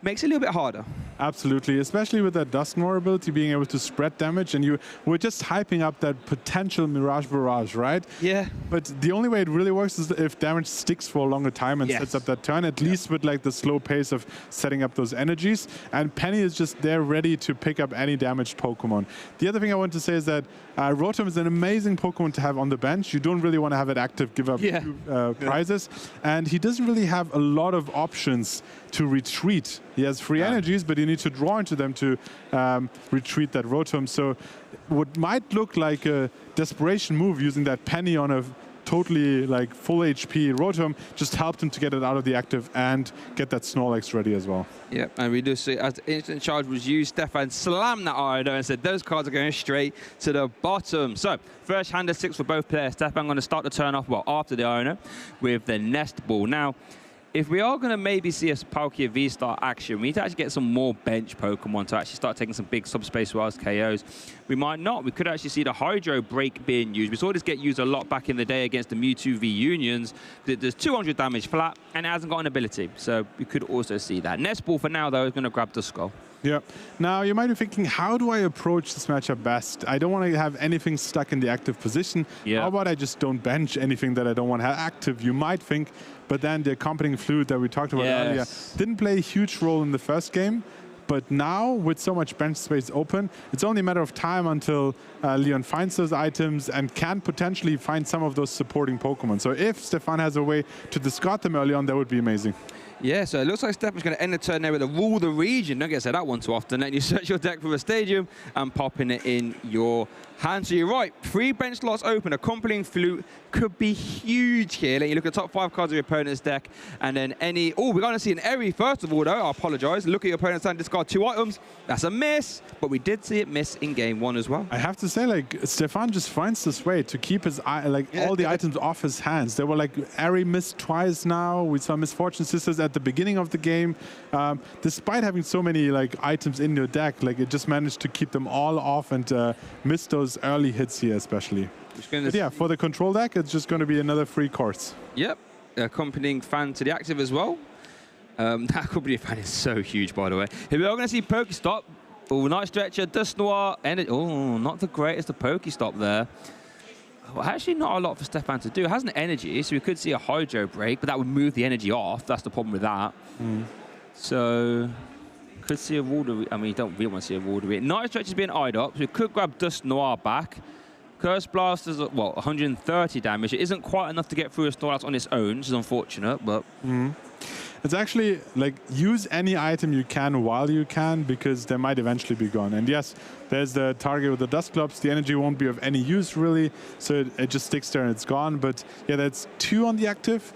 makes it a little bit harder. Absolutely, especially with that Dusknoir ability being able to spread damage, and we're just hyping up that potential Mirage Barrage, right? Yeah. But the only way it really works is if damage sticks for a longer time and sets up that turn, at least with like the slow pace of setting up those energies. And Penny is just there ready to pick up any damaged Pokemon. The other thing I want to say is that Rotom is an amazing Pokemon to have on the bench. You don't really want to have it active, give up prizes. And he doesn't really have a lot of options to retreat. He has free energies, but you need to draw into them to retreat that Rotom. So what might look like a desperation move using that Penny on a totally like full HP Rotom just helped him to get it out of the active and get that Snorlax ready as well. Yeah, and we do see as instant charge was used, Stépane slammed that Iono and said those cards are going straight to the bottom. So first hand of 6 for both players. Stépane going to start the turn off after the Iono with the Nest Ball. Now, if we are going to maybe see a Palkia V-Star action, we need to actually get some more bench Pokemon to actually start taking some big subspace Wilds KOs. We might not. We could actually see the Hydro Break being used. We saw this get used a lot back in the day against the Mewtwo V Unions. There's 200 damage flat, and it hasn't got an ability. So we could also see that. Nest Ball for now, though, is going to grab the Skull. Yeah. Now, you might be thinking, how do I approach this matchup best? I don't want to have anything stuck in the active position. How about I just don't bench anything that I don't want to have active? You might think, but then the accompanying Flute that we talked about earlier didn't play a huge role in the first game. But now, with so much bench space open, it's only a matter of time until Leon finds those items and can potentially find some of those supporting Pokemon. So if Stépane has a way to discard them early on, that would be amazing. Yeah, so it looks like Stépane's going to end the turn there with a Rule the Region. Don't get to say that one too often. Letting you search your deck for a stadium and popping it in your hand. So you're right, 3 bench slots open. Accompanying Flute could be huge here. Let you look at the top 5 cards of your opponent's deck, and then any... Oh, we're going to see an Eri first of all, though. I apologize. Look at your opponent's hand, discard discard 2 items. That's a miss, but we did see it miss in game 1 as well. I have to say, like, Stépane just finds this way to keep his all the items off his hands. They were like Ari missed twice now. We saw Misfortune Sisters at the beginning of the game. Despite having so many like items in your deck, like it just managed to keep them all off and miss those early hits here, especially. But yeah, for the control deck, it's just going to be another free cards. Yep, accompanying fan to the active as well. That accompanying fan is so huge, by the way. Here we are going to see Pokestop. Oh, nice stretcher, Dust Noir. Oh, not the greatest of Pokestop there. Well, actually, not a lot for Stépane to do. It has an energy, so we could see a Hydro Break, but that would move the energy off. That's the problem with that. So, could see a Water. I mean, you don't really want to see a Water. Nice stretch is being eyed up, so we could grab Dust Noir back. Curse Blast is, well, 130 damage. It isn't quite enough to get through a Snorlax on its own, which is unfortunate, but... It's actually, like, use any item you can while you can, because they might eventually be gone. And yes, there's the target with the Dust Globs. The energy won't be of any use, really, so it just sticks there and it's gone. But yeah, that's 2 on the active,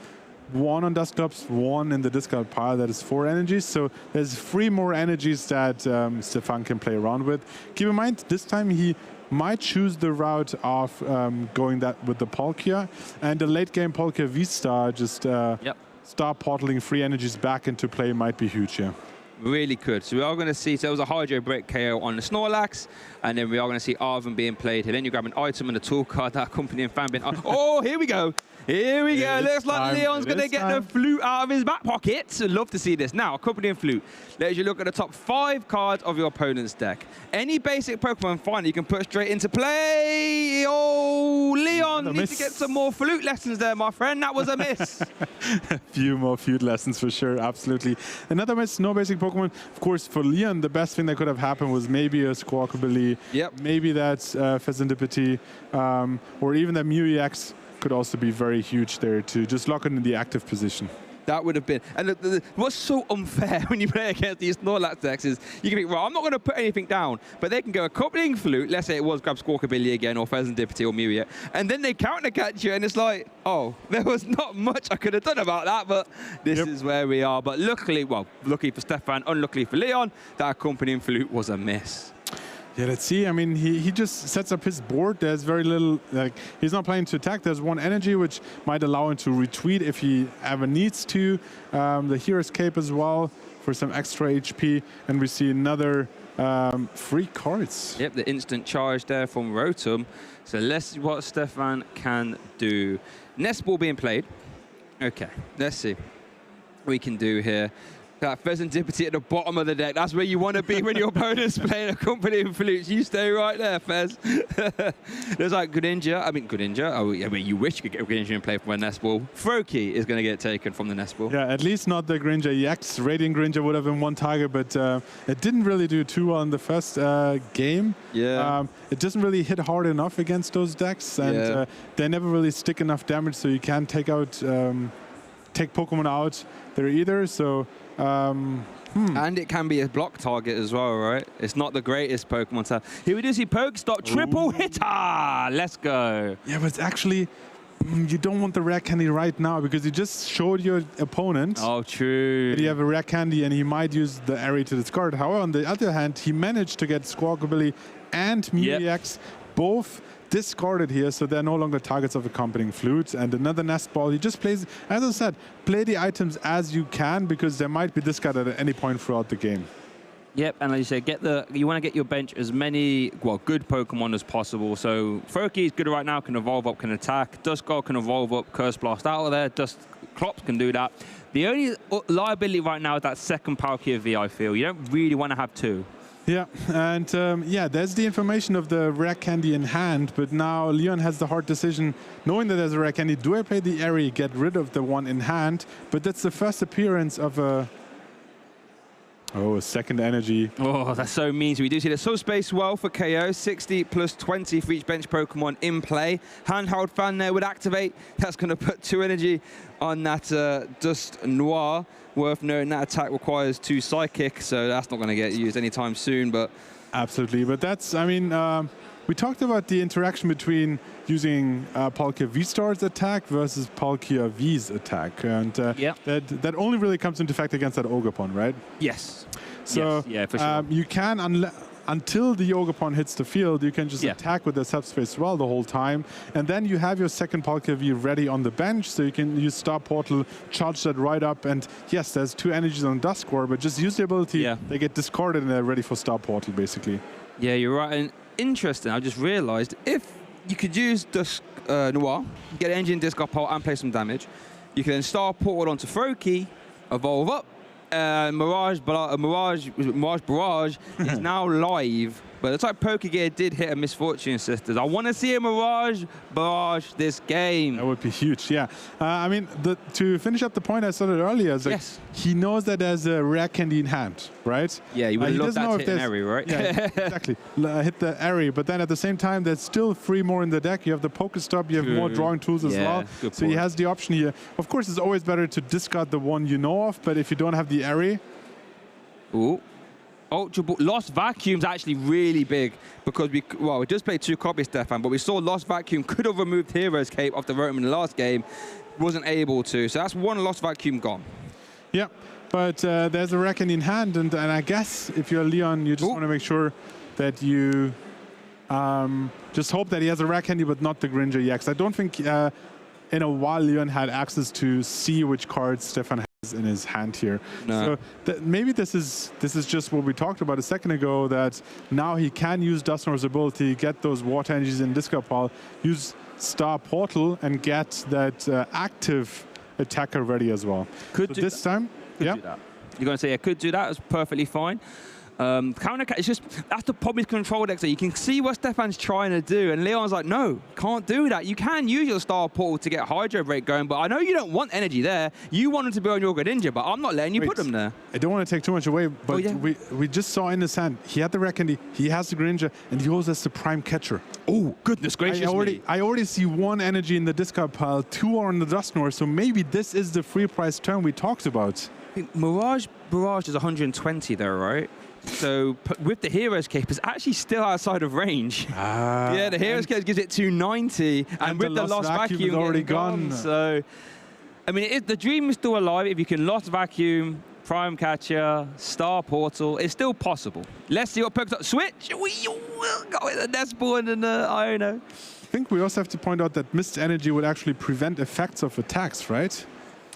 1 on Dust Globs, 1 in the discard pile. That is 4 energies. So there's 3 more energies that Stépane can play around with. Keep in mind, this time he might choose the route of going that with the Palkia, and the late game Palkia V-Star just start portaling free energies back into play might be huge here. Really could. So we are going to see, so it was a Hydro Break KO on the Snorlax, and then we are going to see Arven being played here. Then you grab an item and a tool card, that accompanying fan being... Oh, here we go. Here we go. Looks like Leon's going to get the flute out of his back pocket. So love to see this. Now, accompanying flute. Let you look at the top 5 cards of your opponent's deck. Any basic Pokemon finally you can put straight into play. Oh, Leon, you need to get some more flute lessons there, my friend. That was a miss. A few more flute lessons for sure, absolutely. Another miss, no basic Pokemon. Of course, for Leon, the best thing that could have happened was maybe a Squawkabilly, maybe that Pheasantipity, or even that Mew EX. Could also be very huge there to just lock it in the active position. That would have been. And what's so unfair when you play against these Snorlax decks is you can think, well, I'm not going to put anything down, but they can go accompanying flute. Let's say it was grab Squawkabilly again, or Pheasantipity, or Mew, and then they counter catch you, and it's like, oh, there was not much I could have done about that, but this is where we are. But luckily, well, lucky for Stépane, unluckily for Leon, that accompanying flute was a miss. Yeah, let's see. I mean, he just sets up his board. There's very little, like, he's not planning to attack. There's 1 energy, which might allow him to retreat if he ever needs to. The Hero's Cape as well for some extra HP. And we see another free cards. Yep, the instant charge there from Rotom. So let's see what Stépane can do. Nest Ball being played. Okay, let's see what we can do here. That Pheasantipity at the bottom of the deck. That's where you want to be when your opponent's playing accompanying flutes. You stay right there, Fez. There's like Greninja. I mean, Greninja. Oh, I mean, you wish you could get Greninja and play from a Nest Ball. Froakie is going to get taken from the Nest Ball. Yeah, at least not the Greninja EX. Radiant Greninja would have been 1 target, but it didn't really do too well in the first game. Yeah. It doesn't really hit hard enough against those decks, and they never really stick enough damage, so you can't take Pokemon out there either. So. And it can be a block target as well, right? It's not the greatest Pokemon to have. Here we do see Pokestop, triple hitter! Let's go. Yeah, but it's actually, you don't want the rare candy right now because you just showed your opponent. Oh, true. That you have a rare candy and he might use the area to discard. However, on the other hand, he managed to get Squawkabilly and Mew EX both discarded here, so they're no longer targets of accompanying flutes. And another Nest Ball, he just plays, as I said, play the items as you can because they might be discarded at any point throughout the game. Yep, and like you said, you want to get your bench as many, well, good Pokemon as possible. So Froakie is good right now, can evolve up, can attack. Duskull can evolve up, Curse Blast out of there. Clops can do that. The only liability right now is that second Palkia V, I feel. You don't really want to have 2. Yeah, and there's the information of the rare candy in hand, but now Leon has the hard decision, knowing that there's a rare candy, do I play the Airy, get rid of the one in hand? But that's the first appearance of a second energy. Oh, that's so mean. So we do see the Subspace Well for KO, 60 plus 20 for each bench Pokemon in play. Handheld Fan there would activate. That's going to put 2 energy on that Dust Noir. Worth noting that attack requires 2 Psychic, so that's not going to get used anytime soon. But absolutely, but that's, I mean, we talked about the interaction between using Palkia V-Star's attack versus Palkia V's attack, and that only really comes into effect against that Ogerpon, right? Yes. So yes. Yeah, for sure. you can, until the Ogerpon hits the field, you can just attack with the subspace well the whole time, and then you have your second Palkia V ready on the bench, so you can use Star Portal, charge that right up, and yes, there's 2 energies on Dusk Core, but just use the ability, they get discarded and they're ready for Star Portal, basically. Yeah, you're right. And interesting, I just realized, if you could use Dusk Noir, get Engine, Discard Pole, and play some damage, you can then Star Portal onto Froakie, evolve up, Mirage Barrage is now live, but the type Pokegear did hit a Misfortune Sisters. I want to see a Mirage Barrage this game. That would be huge, yeah. I mean, to finish up the point I started earlier, is like he knows that there's a rare candy in hand, right? Yeah, you would love that hit an Airy, right? Yeah, exactly. Hit the Airy, but then at the same time, there's still 3 more in the deck. You have the Pokestop, you have more drawing tools as well. So he has the option here. Of course, it's always better to discard the one you know of, but if you don't have the Airy... Ooh. Ultra Ball. Lost Vacuum's actually really big because we just played 2 copies, Stépane, but we saw Lost Vacuum could have removed Hero's Cape off the Rotom in the last game, wasn't able to. So that's 1 Lost Vacuum gone. Yeah, but there's a Wreck in hand, and I guess if you're Leon, you just want to make sure that you just hope that he has a Wreck Candy, but not the Gringer EX. I don't think in a while Leon had access to see which cards Stépane has in his hand here. No. So maybe this is just what we talked about a second ago, that now he can use Dusknoir's ability, get those water energies in discard pile, use Star Portal, and get that active attacker ready as well. Could do this time, do that. You're going to say, could do that. It's perfectly fine. Counter, it's just, that's the problem with control decks. So you can see what Stépane's trying to do, and Leon's like, no, can't do that. You can use your Star Portal to get Hydro Break going, but I know you don't want energy there. You want them to be on your Greninja, but I'm not letting you put them there. I don't want to take too much away, but we just saw in his hand, he had the Reckandi, he has the Greninja, and he also has the Prime Catcher. Oh, goodness gracious I already see 1 energy in the discard pile, 2 are on the Dusknoir, so maybe this is the free price turn we talked about. I think Mirage Barrage is 120 though, right? So with the Hero's Cape, it's actually still outside of range. Yeah, the Hero's Cape gives it 290, and with the Lost Vacuum already gone. So, I mean, the dream is still alive. If you can Lost Vacuum, Prime Catcher, Star Portal, it's still possible. Let's see what pokes up. Switch! We will go with the Nestball and the Iono. I think we also have to point out that Mist Energy would actually prevent effects of attacks, right?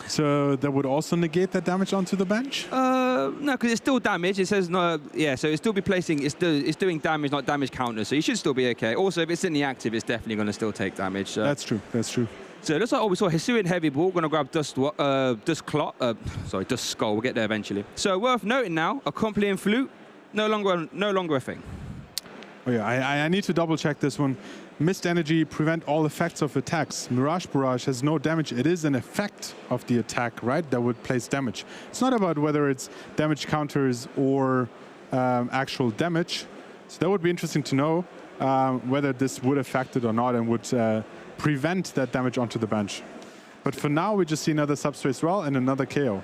So that would also negate that damage onto the bench? No, because it's still damage. It says no. Yeah, so it's still be placing. It's doing damage, not damage counters. So you should still be okay. Also, if it's in the active, it's definitely going to still take damage. So. That's true. That's true. So it looks like we saw Hisuian Heavy Ball. Going to grab Dusk Skull. We'll get there eventually. So worth noting now, Accompanying Flute, no longer a thing. Oh yeah, I need to double check this one. Mist Energy, prevent all effects of attacks. Mirage Barrage has no damage. It is an effect of the attack, right? That would place damage. It's not about whether it's damage counters or actual damage. So that would be interesting to know whether this would affect it or not and would prevent that damage onto the bench. But for now, we just see another Subspace Swell and another KO.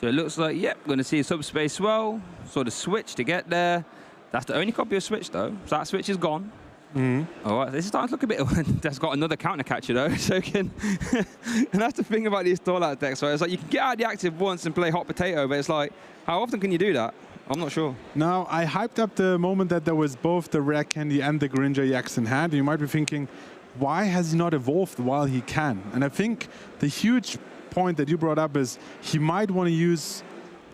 So it looks like, yep, we're going to see a Subspace Swell, sort of switch to get there. That's the only copy of Switch, though. So that Switch is gone. All right, this is starting to look a bit. That's got another counter catcher though, so and that's the thing about these stall-out decks. Right, it's like you can get out the active once and play hot potato, but it's like, how often can you do that? I'm not sure. Now, I hyped up the moment that there was both the Rare Candy and the Greninja EX in hand. You might be thinking, why has he not evolved while he can? And I think the huge point that you brought up is he might want to use.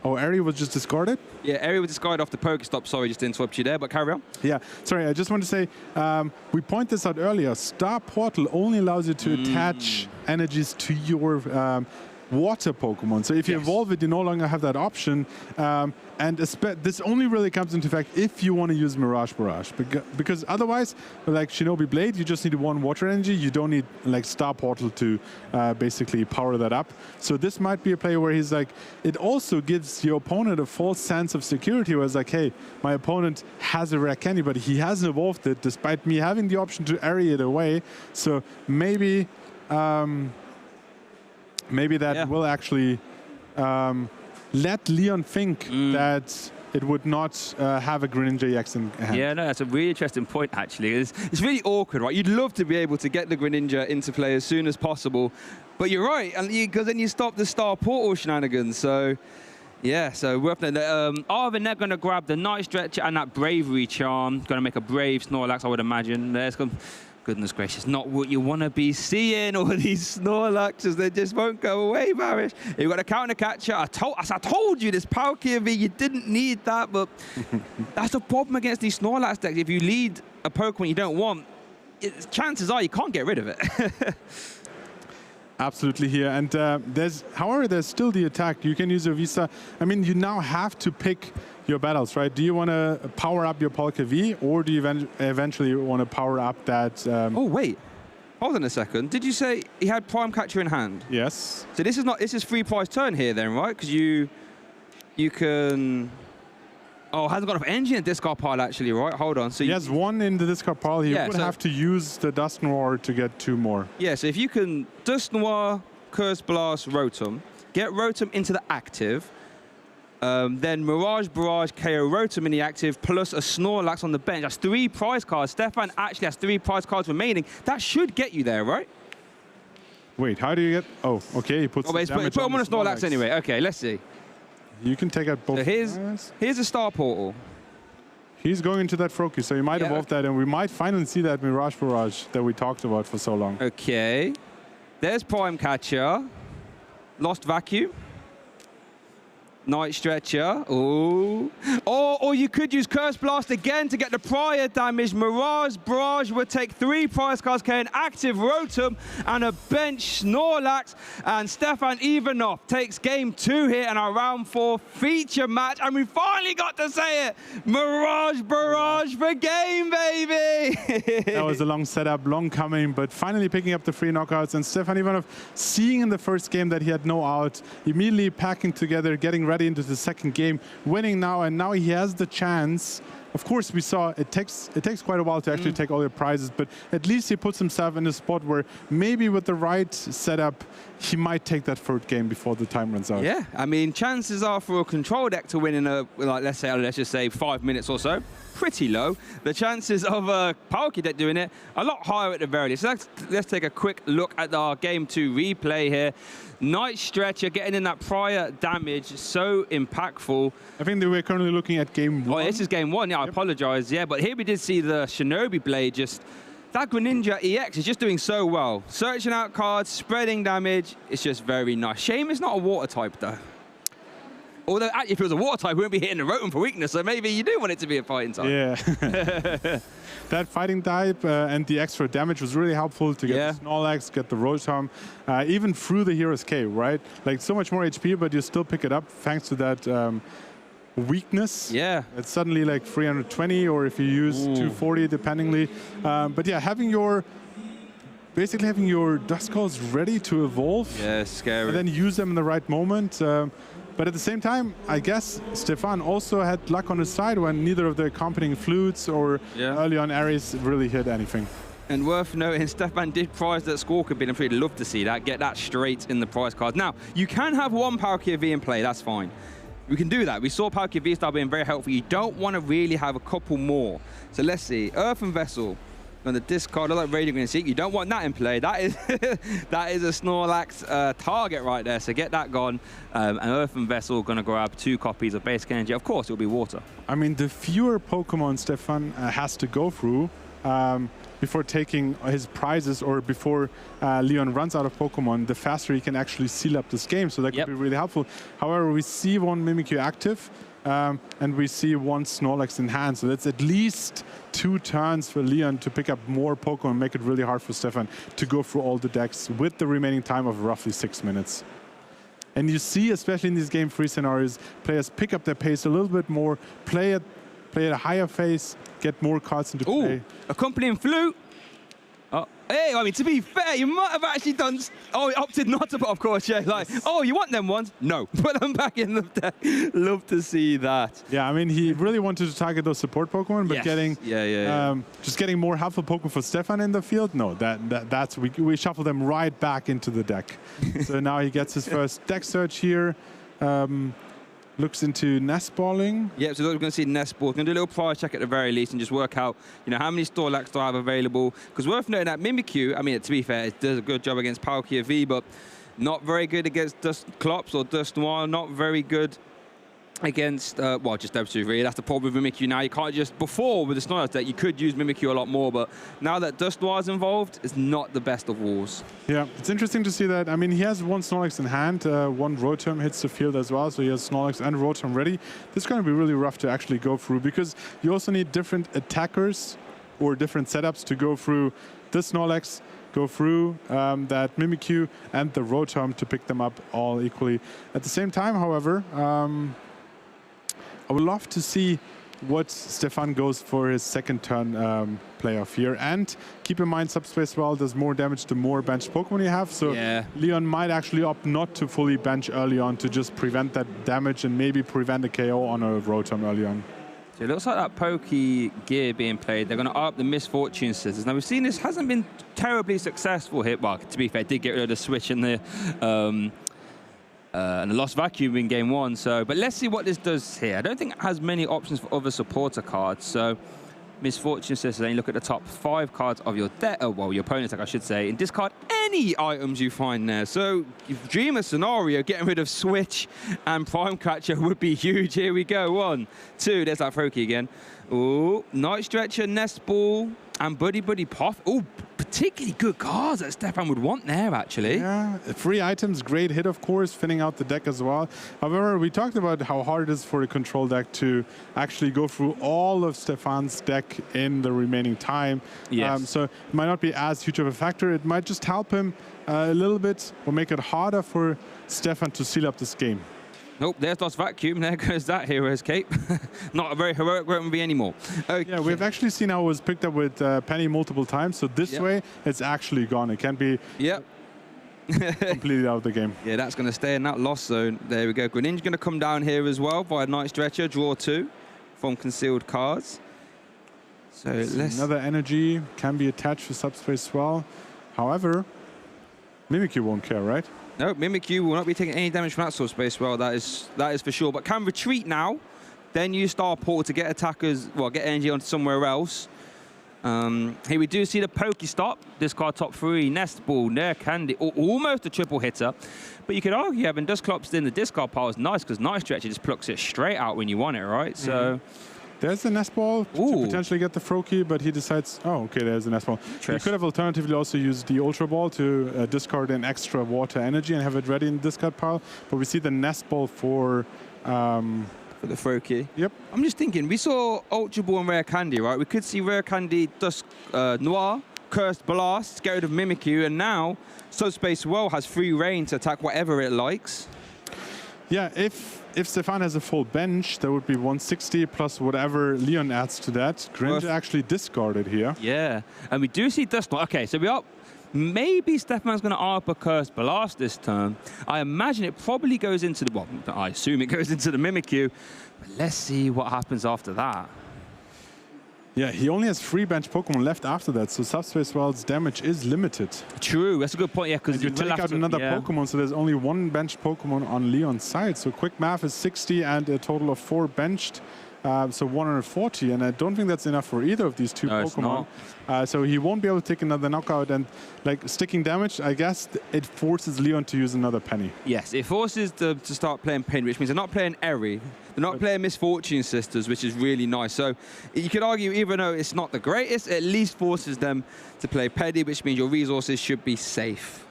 Oh, Airy was just discarded? Yeah, Airy was discarded off the Pokestop. Sorry, just to interrupt you there, but carry on. Yeah, sorry, I just want to say, we pointed this out earlier. Star Portal only allows you to attach energies to your water Pokemon. So if you evolve it, you no longer have that option. And this only really comes into effect if you want to use Mirage Barrage. Because otherwise, like Shinobi Blade, you just need 1 water energy. You don't need like Star Portal to basically power that up. So this might be a play where he's like, it also gives your opponent a false sense of security where it's like, hey, my opponent has a Rare Candy, but he hasn't evolved it despite me having the option to Airy it away. So maybe that will actually let Leon think that it would not have a Greninja EX in hand. Yeah, no, that's a really interesting point, actually. It's really awkward, right? You'd love to be able to get the Greninja into play as soon as possible, but you're right, and because then you stop the Star Portal shenanigans, so... Yeah, so we're up there. Arvin, they're going to grab the Night Stretcher and that Bravery Charm. Going to make a Brave Snorlax, I would imagine. There's goodness gracious, not what you want to be seeing. All these Snorlaxes, they just won't go away, Barish. You've got a Counter Catcher. I told you, this Palkia V, you didn't need that, but that's the problem against these Snorlax decks. If you lead a Pokemon you don't want, chances are you can't get rid of it. Absolutely here, and however, there's still the attack. You can use your Vista. I mean, you now have to pick your battles, right? Do you want to power up your Palkia V, or do you eventually want to power up that... Oh, wait. Hold on a second. Did you say he had Prime Catcher in hand? Yes. So this is free prize turn here then, right? Because you can... Oh, hasn't got enough energy in the discard pile, actually, right? Hold on. So he has one in the discard pile. He would have to use the Dust Noir to get 2 more. Yeah, so if you can Dust Noir, Curse Blast, Rotom, get Rotom into the active, then Mirage Barrage, KO Rotom in the active, plus a Snorlax on the bench. That's 3 prize cards. Stépane actually has 3 prize cards remaining. That should get you there, right? Wait, how do you get... Oh, okay, he puts put him on a Snorlax anyway. Okay, let's see. You can take out both. So here's a Star Portal. He's going into that Froakie, so you might evolve that, and we might finally see that Mirage Barrage that we talked about for so long. Okay. There's Prime Catcher. Lost Vacuum. Night Stretcher. Ooh. Or you could use Curse Blast again to get the prior damage. Mirage Barrage would take 3 prize cards, carrying active Rotom and a bench Snorlax. And Stépane Ivanoff takes game 2 here in our round 4 feature match. And we finally got to say it. Mirage Barrage for game, baby. That was a long setup, long coming, but finally picking up the 3 knockouts. And Stépane Ivanoff, seeing in the first game that he had no out, immediately packing together, getting ready into the second game, winning now, and now he has the chance. Of course, we saw it takes quite a while to actually take all your prizes, but at least he puts himself in a spot where maybe with the right setup, he might take that 3rd game before the time runs out. Yeah, I mean, chances are for a control deck to win in let's just say 5 minutes or so, pretty low. The chances of a Palkia deck doing it a lot higher at the very least. So let's take a quick look at our game 2 replay here. Night Stretcher getting in that prior damage, so impactful. I think that we're currently looking at game 1. Oh, this is game 1. Yeah, I apologize. Yeah, but here we did see the Shinobi Blade just... That Greninja EX is just doing so well. Searching out cards, spreading damage. It's just very nice. Shame it's not a water type, though. Although, if it was a water type, we wouldn't be hitting the Rotom for weakness, so maybe you do want it to be a fighting type. Yeah. That fighting type and the extra damage was really helpful to get the Snorlax, get the Rotom, even through the Hero's K, right? Like, so much more HP, but you still pick it up thanks to that weakness. Yeah. It's suddenly like 320, or if you use 240, dependingly. But yeah, basically having your Duskulls ready to evolve. Yeah, scary. And then use them in the right moment. But at the same time, I guess Stépane also had luck on his side when neither of the accompanying flutes or early on Aries really hit anything. And worth noting, Stépane did prize that Squawker bid. I'm sure he'd love to see that. Get that straight in the prize cards. Now, you can have 1 Palkia V in play. That's fine. We can do that. We saw Palkia V start being very helpful. You don't want to really have a couple more. So let's see. Earthen Vessel. On the discard, like Radiant Green Seek, you don't want that in play. That is that is a Snorlax target right there. So get that gone. And Earthen Vessel going to grab 2 copies of Basic Energy. Of course, it'll be water. I mean, the fewer Pokemon Stépane has to go through before taking his prizes, or before Leon runs out of Pokemon, the faster he can actually seal up this game. So that could be really helpful. However, we see 1 Mimikyu active. And we see 1 Snorlax in hand, so that's at least 2 turns for Leon to pick up more Pokemon and make it really hard for Stépane to go through all the decks with the remaining time of roughly 6 minutes. And you see, especially in these game 3 scenarios, players pick up their pace a little bit more, play at a higher pace, get more cards into play. Accompanying flute. Hey, I mean, to be fair, you might have actually done... Oh, he opted not to, but of course, yeah. Like, oh, you want them ones? No. Put them back in the deck. Love to see that. Yeah, I mean, he really wanted to target those support Pokemon, but getting... just getting more helpful Pokemon for Stépane in the field? No, that's... We shuffle them right back into the deck. So now he gets his first deck search here. looks into nest balling. Yeah, so we're going to see nest ball. We're going to do a little price check at the very least and just work out, how many Snorlax do I have available. Because worth noting that Mimikyu, I mean, to be fair, it does a good job against Palkia V, but not very good against Dusclops or Dusknoir, not very good against, well, just Debsu, really. That's the problem with Mimikyu now. You can't just, before with the Snorlax deck, you could use Mimikyu a lot more, but now that Dusknoir is involved, it's not the best of wars. Yeah, it's interesting to see that. I mean, he has one Snorlax in hand, one Rotom hits the field as well, so he has Snorlax and Rotom ready. This is going to be really rough to actually go through, because you also need different attackers or different setups to go through the Snorlax, go through that Mimikyu and the Rotom to pick them up all equally. At the same time, however, I would love to see what Stépane goes for his second turn playoff here. And keep in mind, Subspace Well does more damage the more benched Pokemon you have. So yeah. Leon might actually opt not to fully bench early on to just prevent that damage and maybe prevent a KO on a Rotom early on. So it looks like that Poke gear being played. They're going to up the Misfortune Scissors. Now, we've seen this hasn't been terribly successful here. Well, to be fair, it did get rid of the switch in the Lost Vacuum in game one. So, but let's see what this does here. I don't think it has many options for other supporter cards. So Misfortune Scissors, then you look at the top 5 cards of your deck, well, your opponent's deck, I should say, and discard any items you find there. So if you dream a scenario, getting rid of Switch and Prime Catcher would be huge. Here we go. 1, 2, there's that Froakie again. Oh, Night Stretcher, Nest Ball, and Buddy Puff. Oh, particularly good cards that Stépane would want there, actually. Yeah, 3 items, great hit, of course, thinning out the deck as well. However, we talked about how hard it is for the control deck to actually go through all of Stépane's deck in the remaining time. Yes. So it might not be as huge of a factor. It might just help him a little bit or make it harder for Stépane to seal up this game. Nope, there's Lost Vacuum. There goes that Hero's Cape. Not a very heroic weapon anymor. Okay. Yeah, we've actually seen how it was picked up with Penny multiple times. So this way, it's actually gone. It can't be completely out of the game. Yeah, that's going to stay in that lost zone. There we go. Greninja's going to come down here as well via Night Stretcher. Draw 2 from concealed cards. So let's... Another energy can be attached to Subspace Swell. However, Mimikyu won't care, right? No, Mimikyu will not be taking any damage from that Subspace Well, that is for sure. But can retreat now, then use Star Portal to get attackers, well, get energy onto somewhere else. Here we do see the Pokestop, discard top 3, Nest Ball, Nair Candy, almost a triple hitter. But you could argue having Dusclops in the discard pile is nice because Night Stretcher just plucks it straight out when you want it, right? So. There's the Nest Ball to potentially get the Froakie, but he decides, oh, okay, there's the Nest Ball. You could have alternatively also used the Ultra Ball to discard an extra water energy and have it ready in the discard pile. But we see the Nest Ball for the Froakie. Yep. I'm just thinking, we saw Ultra Ball and Rare Candy, right? We could see Rare Candy, Noir, Cursed Blast, get rid of Mimikyu, and now Subspace Well has free reign to attack whatever it likes. Yeah, if Stépane has a full bench, that would be 160 plus whatever Leon adds to that. Greninja actually discarded here. Yeah, and we do see Dusknoir. Okay, so we are... Maybe Stépane's going to ARP a Cursed Blast this turn. I imagine it probably goes into the... Well, I assume it goes into the Mimikyu. But let's see what happens after that. Yeah, he only has 3 bench Pokemon left after that, so Subspace Well's damage is limited. True, that's a good point, yeah, because you take out another Pokemon, so there's only 1 benched Pokemon on Leon's side. So quick math is 60 and a total of 4 benched, so 140. And I don't think that's enough for either of these 2 Pokemon. So he won't be able to take another knockout. And like sticking damage, I guess it forces Leon to use another Penny. Yes, it forces them to start playing Penny, which means they're not playing Eri. They're not playing Misfortune Sisters, which is really nice. So you could argue, even though it's not the greatest, it at least forces them to play Penny, which means your resources should be safe.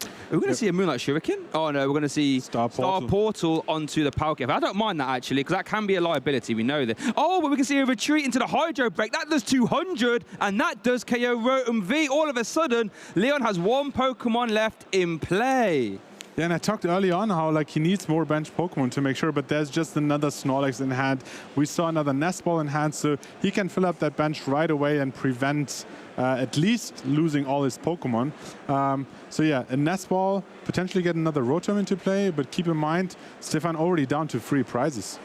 Are we going to see a Moonlight Shuriken? Oh, no, we're going to see Star Portal onto the Palkia. I don't mind that, actually, because that can be a liability. We know that. Oh, but we can see a retreat into the Hydro Break. That does 200, and that does KO Rotom V. All of a sudden, Leon has 1 Pokemon left in play. Yeah, and I talked early on how like he needs more bench Pokemon to make sure, but there's just another Snorlax in hand. We saw another Nest Ball in hand, so he can fill up that bench right away and prevent at least losing all his Pokemon. So yeah, a Nest Ball, potentially get another Rotom into play, but keep in mind, Stépane already down to 3 prizes.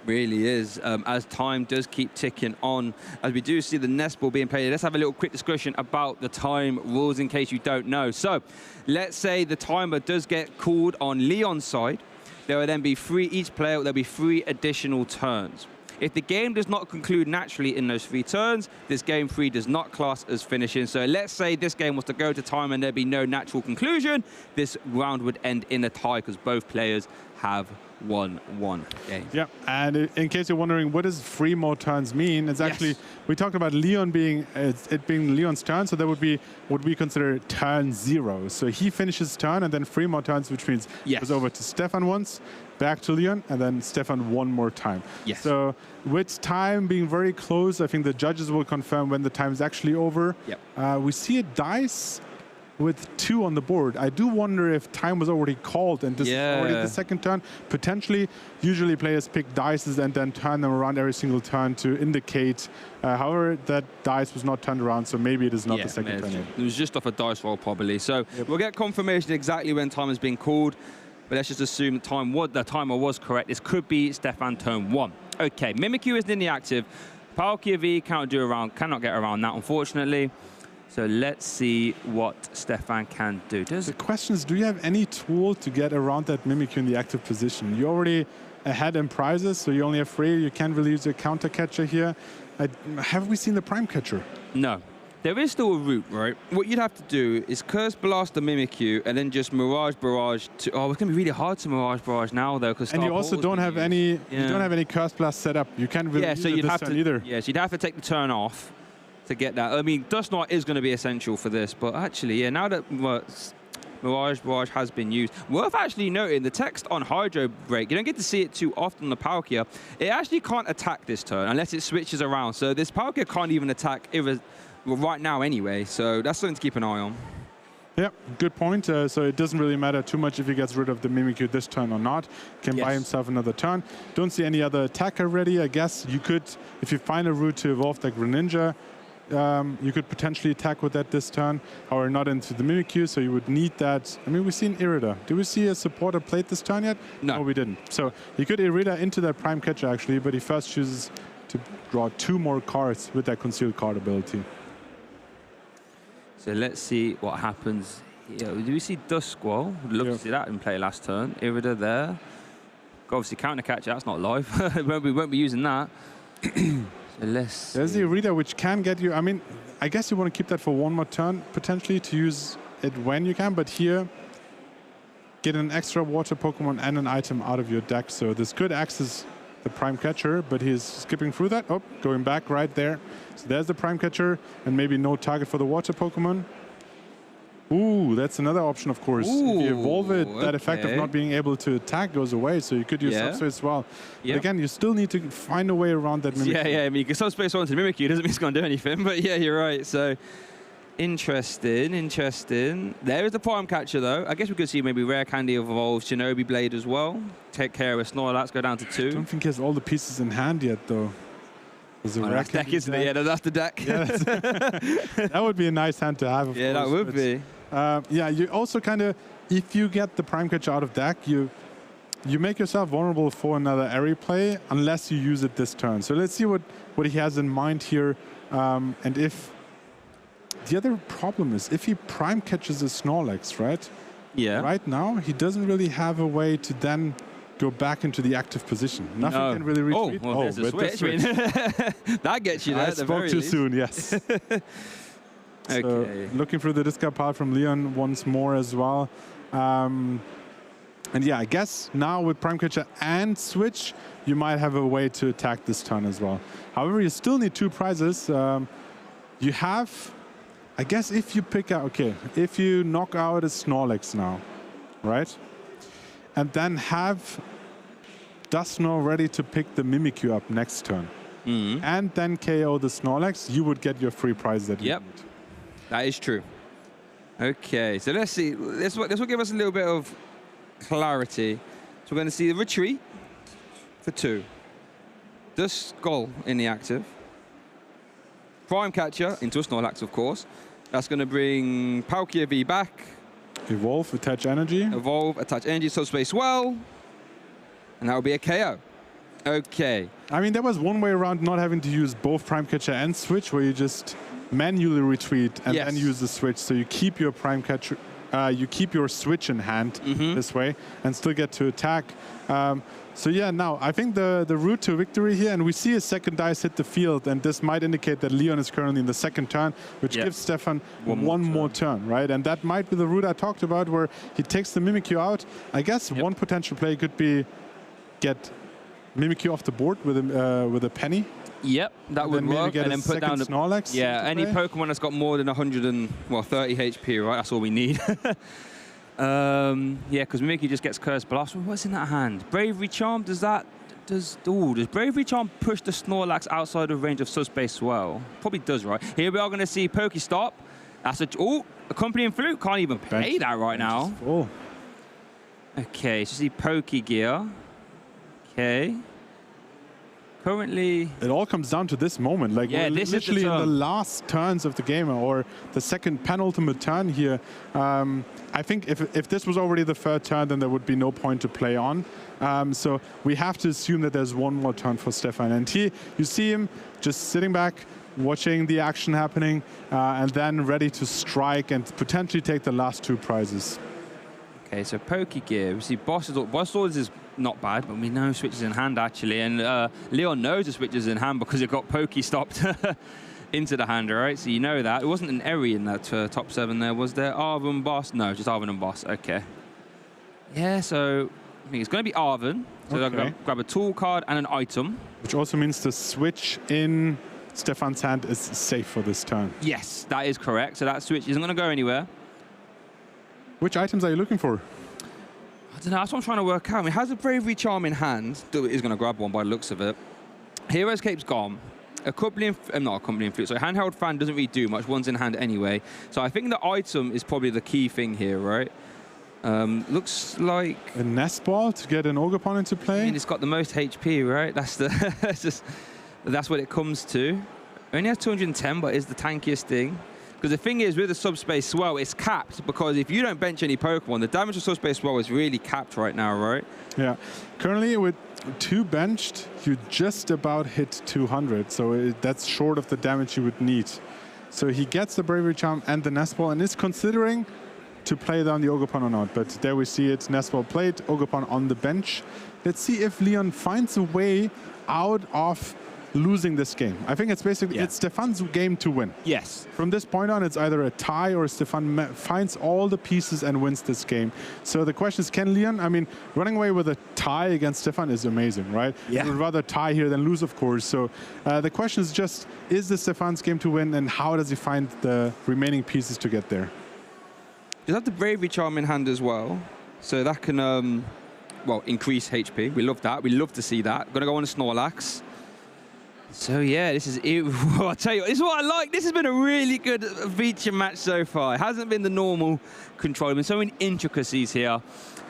Really is, as time does keep ticking on. As we do see the Nest Ball being played, let's have a little quick discussion about the time rules in case you don't know. So let's say the timer does get called on Leon's side. there will then be each player, there'll be 3 additional turns. If the game does not conclude naturally in those 3 turns, this game 3 does not class as finishing. So let's say this game was to go to time and there'd be no natural conclusion, this round would end in a tie because both players have won one game. Yeah, and in case you're wondering, what does 3 more turns mean? It's actually, we talked about Leon being, it being Leon's turn, so that would be what we consider turn 0. So he finishes turn and then 3 more turns, which means it goes over to Stépane once, back to Leon, and then Stépane one more time. Yes. So with time being very close, I think the judges will confirm when the time is actually over. Yep. We see a dice with 2 on the board. I do wonder if time was already called and this is already the second turn. Potentially, usually players pick dices and then turn them around every single turn to indicate. However, that dice was not turned around, so maybe it is not the second turn. It was just off a dice roll probably. So we'll get confirmation exactly when time has been called, but let's just assume the timer was correct. This could be Stépane turn 1. Okay, Mimikyu is in the active. Palkia V cannot get around that, unfortunately. So let's see what Stépane can do. The question is, do you have any tool to get around that Mimikyu in the active position? You're already ahead in prizes, so you only have 3. You can't really use your counter catcher here. Have we seen the prime catcher? No. There is still a route, right? What you'd have to do is Curse Blast the Mimikyu and then just Mirage Barrage to... Oh, it's going to be really hard to Mirage Barrage now, though, because... And you also don't have any... You don't have any Curse Blast set up. You can't really use it this turn either. Yeah, so you'd have to take the turn off to get that. I mean, Dust Knight is going to be essential for this, but actually, yeah, now that Mirage Barrage has been used, worth actually noting, the text on Hydro Break, you don't get to see it too often on the Palkia. It actually can't attack this turn unless it switches around. So this Palkia can't even attack right now anyway, so that's something to keep an eye on. Yeah, good point. So it doesn't really matter too much if he gets rid of the Mimikyu this turn or not. Can buy himself another turn. Don't see any other attacker ready. I guess you could, if you find a route to evolve like Greninja, you could potentially attack with that this turn, or not into the Mimikyu, so you would need that. I mean, we've seen Irida. Did we see a supporter played this turn yet? No, we didn't. So he could Irida into that prime catcher actually, but he first chooses to draw 2 more cards with that concealed card ability. So let's see what happens here. Do we see Dust Squall? Would love to see that in play last turn. Irida there. Obviously counter catcher, that's not live. we won't be using that. So there's the Irida, which can get you. I mean, I guess you want to keep that for 1 more turn potentially to use it when you can, but here get an extra water Pokemon and an item out of your deck. So this could access the prime catcher, but he's skipping through that. Oh, going back right there. So there's the prime catcher, and maybe no target for the water Pokemon. Ooh, that's another option, of course. Ooh, if you evolve it, that effect of not being able to attack goes away, so you could use Subspace as well. But again, you still need to find a way around that Mimikyu. Yeah, I mean, because Subspace onto Mimikyu doesn't mean it's going to do anything, but yeah, you're right. So, interesting. There is the Prime Catcher, though. I guess we could see maybe Rare Candy evolve Shinobi Blade as well. Take care of Snorlax, go down to 2. I don't think he has all the pieces in hand yet, though. That's deck, isn't it? Yeah, that's the deck. Yeah, that would be a nice hand to have, of course. That would be. Yeah, you also kind of, if you get the Prime Catcher out of deck, you make yourself vulnerable for another Airy play unless you use it this turn. So let's see what he has in mind here. And if the other problem is, if he Prime Catches a Snorlax, right? Yeah. Right now, he doesn't really have a way to then go back into the active position. Nothing can really retreat. Oh, well, there's a switch. That gets you there. I spoke too soon, yes. Okay. So looking through the discard pile from Leon once more as well. And yeah, I guess now with Prime Catcher and Switch, you might have a way to attack this turn as well. However, you still need 2 prizes. You have, I guess if you pick out, if you knock out a Snorlax now, right? And then have Dusknoir ready to pick the Mimikyu up next turn. And then KO the Snorlax, you would get your 3 prize that you need. That is true. Okay, so let's see. This will give us a little bit of clarity. So we're going to see the retreat for 2. The Skull in the active. Prime Catcher into a Snorlax, of course. That's going to bring Palkia V back. Evolve, attach energy. Evolve, attach energy, Subspace well. And that will be a KO. Okay. I mean, there was one way around not having to use both Prime Catcher and Switch, where you just manually retreat and then use the Switch. So you keep your Prime Catcher you keep your switch in hand this way and still get to attack. So yeah, now I think the route to victory here, and we see a second dice hit the field, and this might indicate that Leon is currently in the second turn, which gives Stépane one more turn, right? And that might be the route I talked about, where he takes the Mimikyu out. I guess one potential play could be get Mimikyu off the board with a penny. Yep, that would work, and then put down the Snorlax. Yeah, any Pokemon that's got more than 130 HP, right? That's all we need. Yeah, because Mimikyu just gets Curse Blast. What's in that hand? Bravery Charm. Does Bravery Charm push the Snorlax outside of range of subspace as well? Probably does, right? Here we are going to see Pokestop. That's Accompanying Flute. Can't even play that right now. Okay, so see Pokegear. Okay. Currently, it all comes down to this moment. Like, we're literally in the last turns of the game, or the second penultimate turn here. I think if this was already the third turn, then there would be no point to play on. So we have to assume that there's one more turn for Stépane. And here you see him just sitting back, watching the action happening, and then ready to strike and potentially take the last two prizes. Okay, so Pokegear. We see Boss Swords is not bad, but we know switches in hand actually, and Leon knows the switches in hand because it got Pokestopped into the hand, right? So you know that. It wasn't an Eri in that top 7 there, was there? Arven, Boss? No, just Arven and Boss. Okay. Yeah, so I think it's going to be Arven. So I'll grab a tool card and an item. Which also means the switch in Stépane's hand is safe for this turn. Yes, that is correct. So that switch isn't going to go anywhere. Which items are you looking for? I don't know, that's what I'm trying to work out. I mean, has a Bravery Charm in hand. He's going to grab one by the looks of it. Hero's Cape's gone. Not Accompanying Flute. So Handheld Fan doesn't really do much. One's in hand anyway. So I think the item is probably the key thing here, right? Looks like a Nest Ball to get an Ogerpon into play. I mean, it's got the most HP, right? That's what it comes to. It only has 210, but is the tankiest thing. Because the thing is, with the Subspace Swell, it's capped, because if you don't bench any Pokemon, the damage of Subspace Swell is really capped right now, right? Yeah. Currently, with 2 benched, you just about hit 200, so that's short of the damage you would need. So he gets the Bravery Charm and the Nest Ball, and is considering to play down the Ogerpon or not. But there we see it, Nest Ball played, Ogerpon on the bench. Let's see if Leon finds a way out of losing this game. I think it's basically it's Stépane's game to win. Yes. From this point on, it's either a tie or Stépane finds all the pieces and wins this game. So the question is, can Leon? I mean, running away with a tie against Stépane is amazing, right? Yeah. He would rather tie here than lose, of course. So the question is just, is this Stépane's game to win, and how does he find the remaining pieces to get there? You have the Bravery Charm in hand as well, so that can increase HP. We love that. We love to see that. Going to go on a Snorlax. So yeah, this is it. I'll tell you, this is what I like. This has been a really good feature match so far. It hasn't been the normal control. There's so many intricacies here.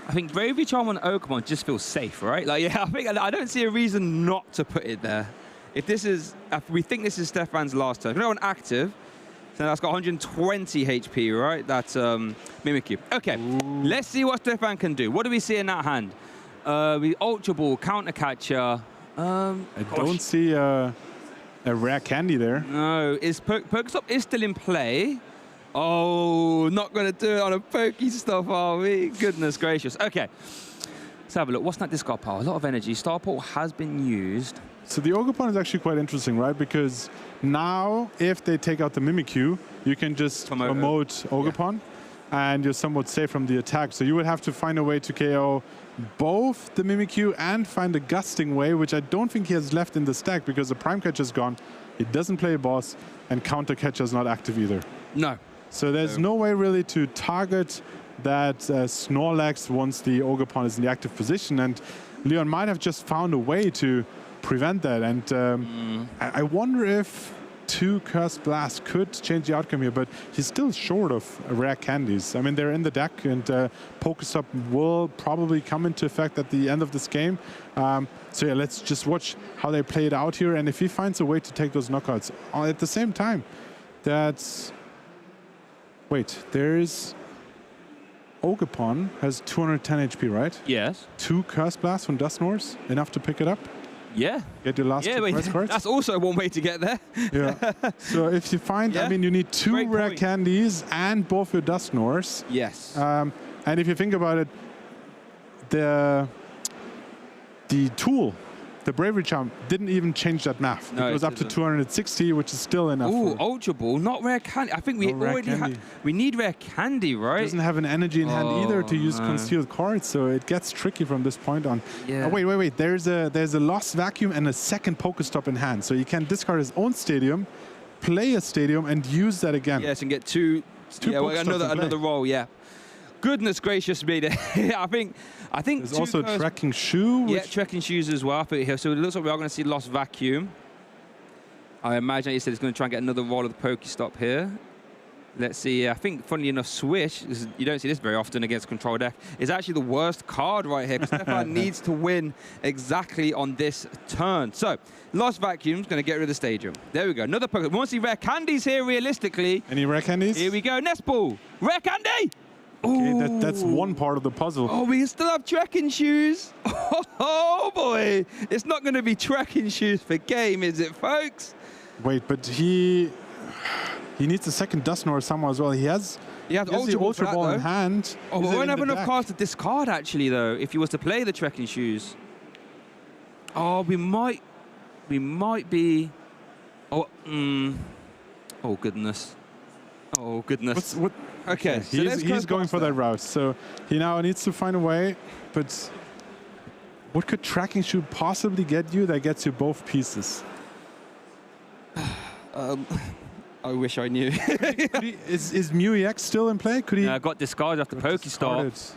I think Bravery Charm on Ogerpon just feels safe, right? Like, yeah, I don't see a reason not to put it there. If we think this is Stépane's last turn, no one active. So that's got 120 HP, right? That's Mimikyu. Okay, let's see what Stépane can do. What do we see in that hand? Ultra Ball, Counter Catcher. I don't see a rare candy there. No, Pokestop is still in play. Oh, not going to do it on a Pokestuff, are we? Goodness gracious. Okay, let's have a look. What's that discard pile? A lot of energy. Starport has been used. So the Ogerpon is actually quite interesting, right? Because now, if they take out the Mimikyu, you can just promote Ogerpon, and you're somewhat safe from the attack. So you would have to find a way to KO both the Mimikyu and find a Gusting Way, which I don't think he has left in the stack, because the Prime Catcher's gone. He doesn't play a boss, and Counter Catcher's not active either. No. So there's no way really to target that Snorlax once the Ogerpon is in the active position, and Leon might have just found a way to prevent that. And I wonder if 2 Curse Blast could change the outcome here, but he's still short of rare candies. I mean, they're in the deck, and Pokestop will probably come into effect at the end of this game. So yeah, let's just watch how they play it out here, and if he finds a way to take those knockouts. At the same time, that's... Wait, there's... Ogerpon has 210 HP, right? Yes. 2 Curse Blasts from Dusknoirs, enough to pick it up? Yeah. Get your last two prize cards. That's also one way to get there. Yeah. So if you find, I mean, you need 2 rare candies and both your Dusknors. Yes. And if you think about it, the tool, the Bravery Charm, didn't even change that math. No, it goes up to 260, which is still enough. Ooh, Ultra Ball, not rare candy. I think we already we need rare candy, right? It doesn't have an energy in hand either to use concealed cards, so it gets tricky from this point on. Yeah. Wait. There's a Lost Vacuum and a second Pokestop in hand, so you can discard his own stadium, play a stadium, and use that again. Yes, and get two another roll. Yeah. Goodness gracious me! I think. There's also Trekking Shoe. Yeah, Trekking Shoes as well. Here, so it looks like we are going to see Lost Vacuum. I imagine he said he's going to try and get another roll of the Pokestop here. Let's see. I think, funnily enough, Swish, you don't see this very often against Control Deck, is actually the worst card right here. Stépane needs to win exactly on this turn. So, Lost Vacuum's going to get rid of the stadium. There we go. Another Pokestop. We want to see rare candies here, realistically. Any rare candies? Here we go. Nest Ball. Rare candy! Okay, that's one part of the puzzle. Oh, we still have Trekking Shoes. Oh, boy. It's not going to be Trekking Shoes for game, is it, folks? Wait, but he needs a second Dusknor somewhere as well. He has the Ultra Ball in hand. Oh, we won't have enough cards to discard, actually, though, if he was to play the Trekking Shoes. Oh, we might be... Oh, oh, goodness. Oh, goodness. Okay, so he's going for that route, so he now needs to find a way, but what could Trekking Shoe possibly get you that gets you both pieces? I wish I knew. Is Mew EX still in play? Could he? I got discarded after Pokestop.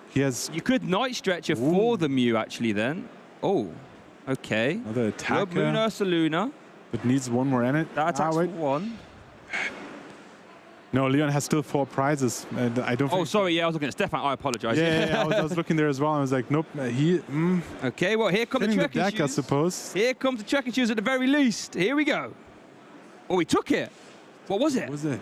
He has. You could Night Stretcher for the Mew, actually, then. Oh, okay. Another attack. Luna Saluna. But needs one more in it. That attacks for 1. No, Leon has still 4 prizes. And I don't. Oh, sorry. Yeah, I was looking at Stépane. I apologize. Yeah, I was looking there as well. I was like, nope. Okay, well, here come the Trekking Shoes. I suppose. Here comes the Trekking Shoes at the very least. Here we go. Oh, he took it. What was it? What was it?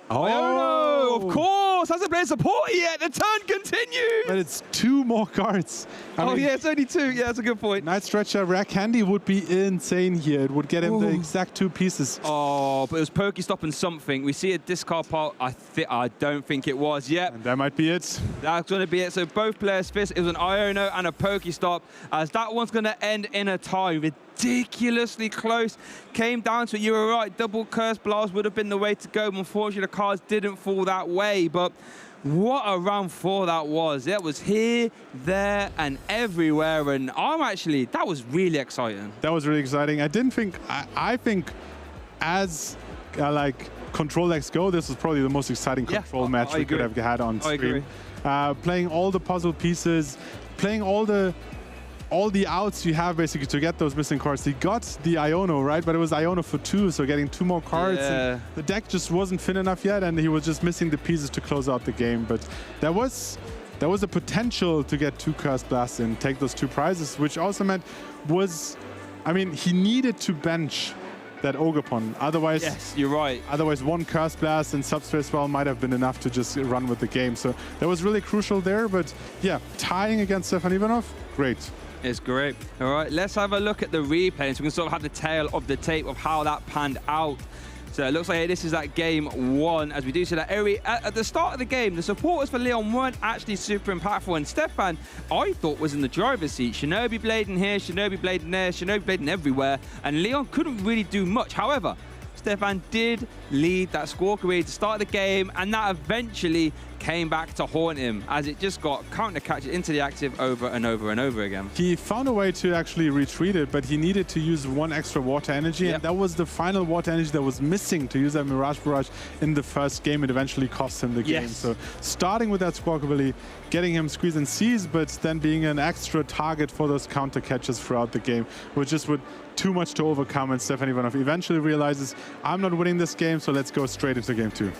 Oh, of course. Hasn't played support yet. The turn continues. But it's 2 more cards. I mean, yeah, it's only 2. Yeah, that's a good point. Night Stretcher rare candy would be insane here. It would get him the exact 2 pieces. Oh, but it was Pokestop and something. We see a discard pile. I don't think it was. Yep. And that might be it. That's going to be it. So both players' fist. It was an Iono and a Pokestop, as that one's going to end in a tie. Ridiculously close. Came down to it. You were right. Double Curse Blast would have been the way to go. Unfortunately, the cards didn't fall that way. But what a round 4 that was. It was here, there, and everywhere. And that was really exciting. That was really exciting. I didn't think, I think as Control decks go, this was probably the most exciting Control match we could have had on stream. Playing all the puzzle pieces, playing all the outs you have basically to get those missing cards. He got the Iono, right? But it was Iono for 2, so getting 2 more cards. Yeah. The deck just wasn't fit enough yet, and he was just missing the pieces to close out the game. But there was a potential to get 2 Curse Blasts and take those 2 prizes, which also meant he needed to bench that Ogerpon. Otherwise, yes, you're right. Otherwise, 1 Curse Blast and Substrate Swell might have been enough to just run with the game. So that was really crucial there. But yeah, tying against Stépane Ivanoff, great. It's great. All right, let's have a look at the replay, so we can sort of have the tail of the tape of how that panned out. So it looks like this is that game 1, as we do see that at the start of the game, the supporters for Leon weren't actually super impactful, and Stépane, I thought, was in the driver's seat. Shinobi Blade in here, Shinobi Blade in there, Shinobi Blade in everywhere, and Leon couldn't really do much. However, Stépane did lead that Squawkery to start the game, and that eventually came back to haunt him, as it just got counter-catched into the active over and over and over again. He found a way to actually retreat it, but he needed to use 1 extra water energy, and that was the final water energy that was missing to use that Mirage Barrage in the first game. It eventually cost him the game. So starting with that Squawkery, getting him squeeze and seize, but then being an extra target for those counter catches throughout the game, which just would too much to overcome, and Stépane Ivanoff eventually realizes, I'm not winning this game, so let's go straight into game 2.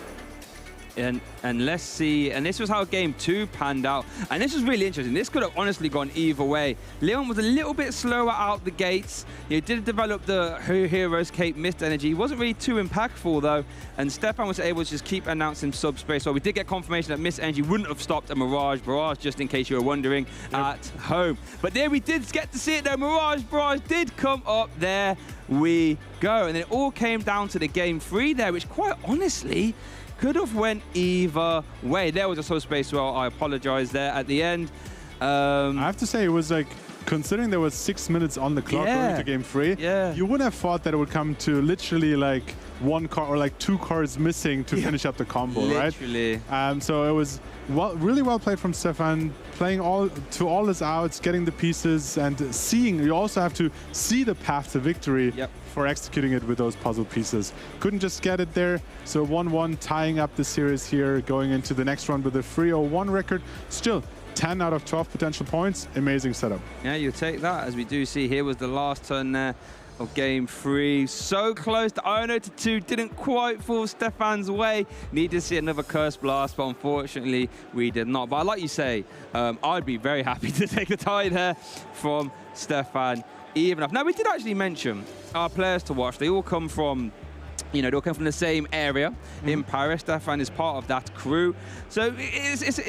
And let's see. And this was how game 2 panned out. And this was really interesting. This could have honestly gone either way. Leon was a little bit slower out the gates. He did develop the Heroes Cape Mist Energy. He wasn't really too impactful though. And Stépane was able to just keep announcing subspace. Well, we did get confirmation that Mist Energy wouldn't have stopped a Mirage Barrage, just in case you were wondering, at home. But there we did get to see it though. Mirage Barrage did come up. There we go. And it all came down to the game 3 there, which quite honestly could have went either way. There was a subspace well. I apologize there at the end. I have to say, it was like, considering there was 6 minutes on the clock going into game 3, you would have thought that it would come to literally like 1 card or like 2 cards missing to finish up the combo, literally. right? So it was really well played from Stépane, playing all his outs, getting the pieces, and seeing. You also have to see the path to victory for executing it with those puzzle pieces. Couldn't just get it there. So 1-1, tying up the series here, going into the next round with a 3-0-1 record. Still, 10 out of 12 potential points. Amazing setup. Yeah, you take that. As we do see here was the last turn there of game 3. So close. The 0-2 didn't quite fall Stépane's way. Needed to see another Curse Blast, but unfortunately we did not. But like you say, I'd be very happy to take the tie here from Stépane Ivanoff. Now, we did actually mention our players to watch. They all come from, you know, they all come from the same area in Paris. Stépane is part of that crew. So it's